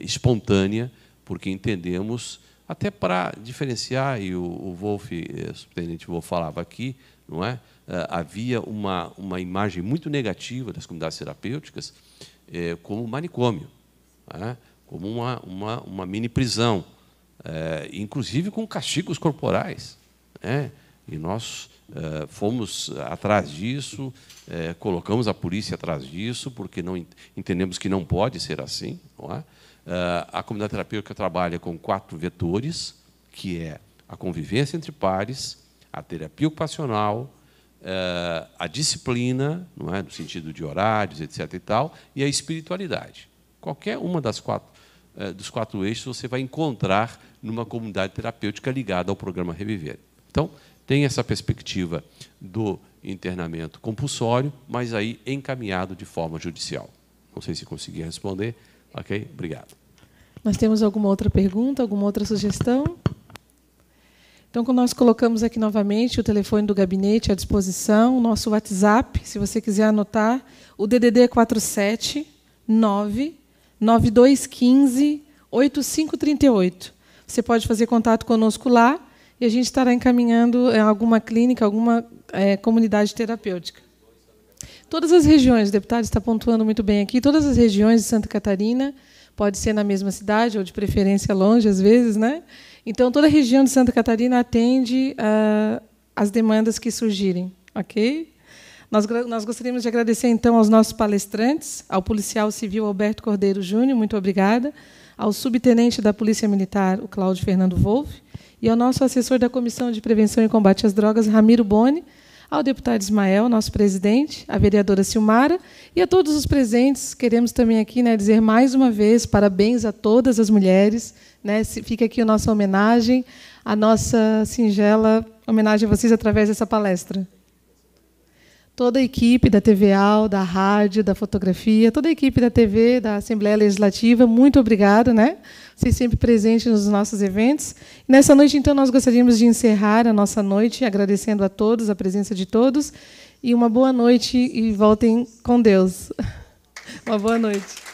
espontânea, porque entendemos, até para diferenciar, e o Wolf, o subtenente Wolf falava aqui, não é? Havia uma imagem muito negativa das comunidades terapêuticas como manicômio, né? Como uma mini-prisão, inclusive com castigos corporais, né? E nós fomos atrás disso, colocamos a polícia atrás disso, porque não entendemos que não pode ser assim. Não é? A comunidade terapêutica trabalha com 4 vetores, que é a convivência entre pares, a terapia ocupacional, a disciplina, não é, no sentido de horários, etc. e tal, e a espiritualidade. Qualquer uma dos 4 eixos você vai encontrar numa comunidade terapêutica ligada ao programa Reviver. Então, tem essa perspectiva do internamento compulsório, mas aí encaminhado de forma judicial. Não sei se consegui responder. Ok? Obrigado. Nós temos alguma outra pergunta, alguma outra sugestão? Então, nós colocamos aqui novamente o telefone do gabinete à disposição, o nosso WhatsApp, se você quiser anotar, o DDD é 479-9215-8538. Você pode fazer contato conosco lá e a gente estará encaminhando alguma clínica, alguma comunidade terapêutica. Todas as regiões, o deputado está pontuando muito bem aqui, todas as regiões de Santa Catarina, pode ser na mesma cidade, ou de preferência longe, às vezes, né? Então, toda a região de Santa Catarina atende às demandas que surgirem. Ok? Nós gostaríamos de agradecer, então, aos nossos palestrantes, ao policial civil Alberto Cordeiro Júnior, muito obrigada, ao subtenente da Polícia Militar, o Cláudio Fernando Wolff, e ao nosso assessor da Comissão de Prevenção e Combate às Drogas, Ramiro Boni, ao deputado Ismael, nosso presidente, à vereadora Silmara, e a todos os presentes. Queremos também aqui, né, dizer mais uma vez parabéns a todas as mulheres. Né, fica aqui a nossa homenagem, a nossa singela homenagem a vocês através dessa palestra. Toda a equipe da TVAL, da rádio, da fotografia, toda a equipe da TV, da Assembleia Legislativa, muito obrigada, né? Vocês sempre presentes nos nossos eventos. E nessa noite, então, nós gostaríamos de encerrar a nossa noite, agradecendo a todos, a presença de todos, e uma boa noite, e voltem com Deus. Uma boa noite.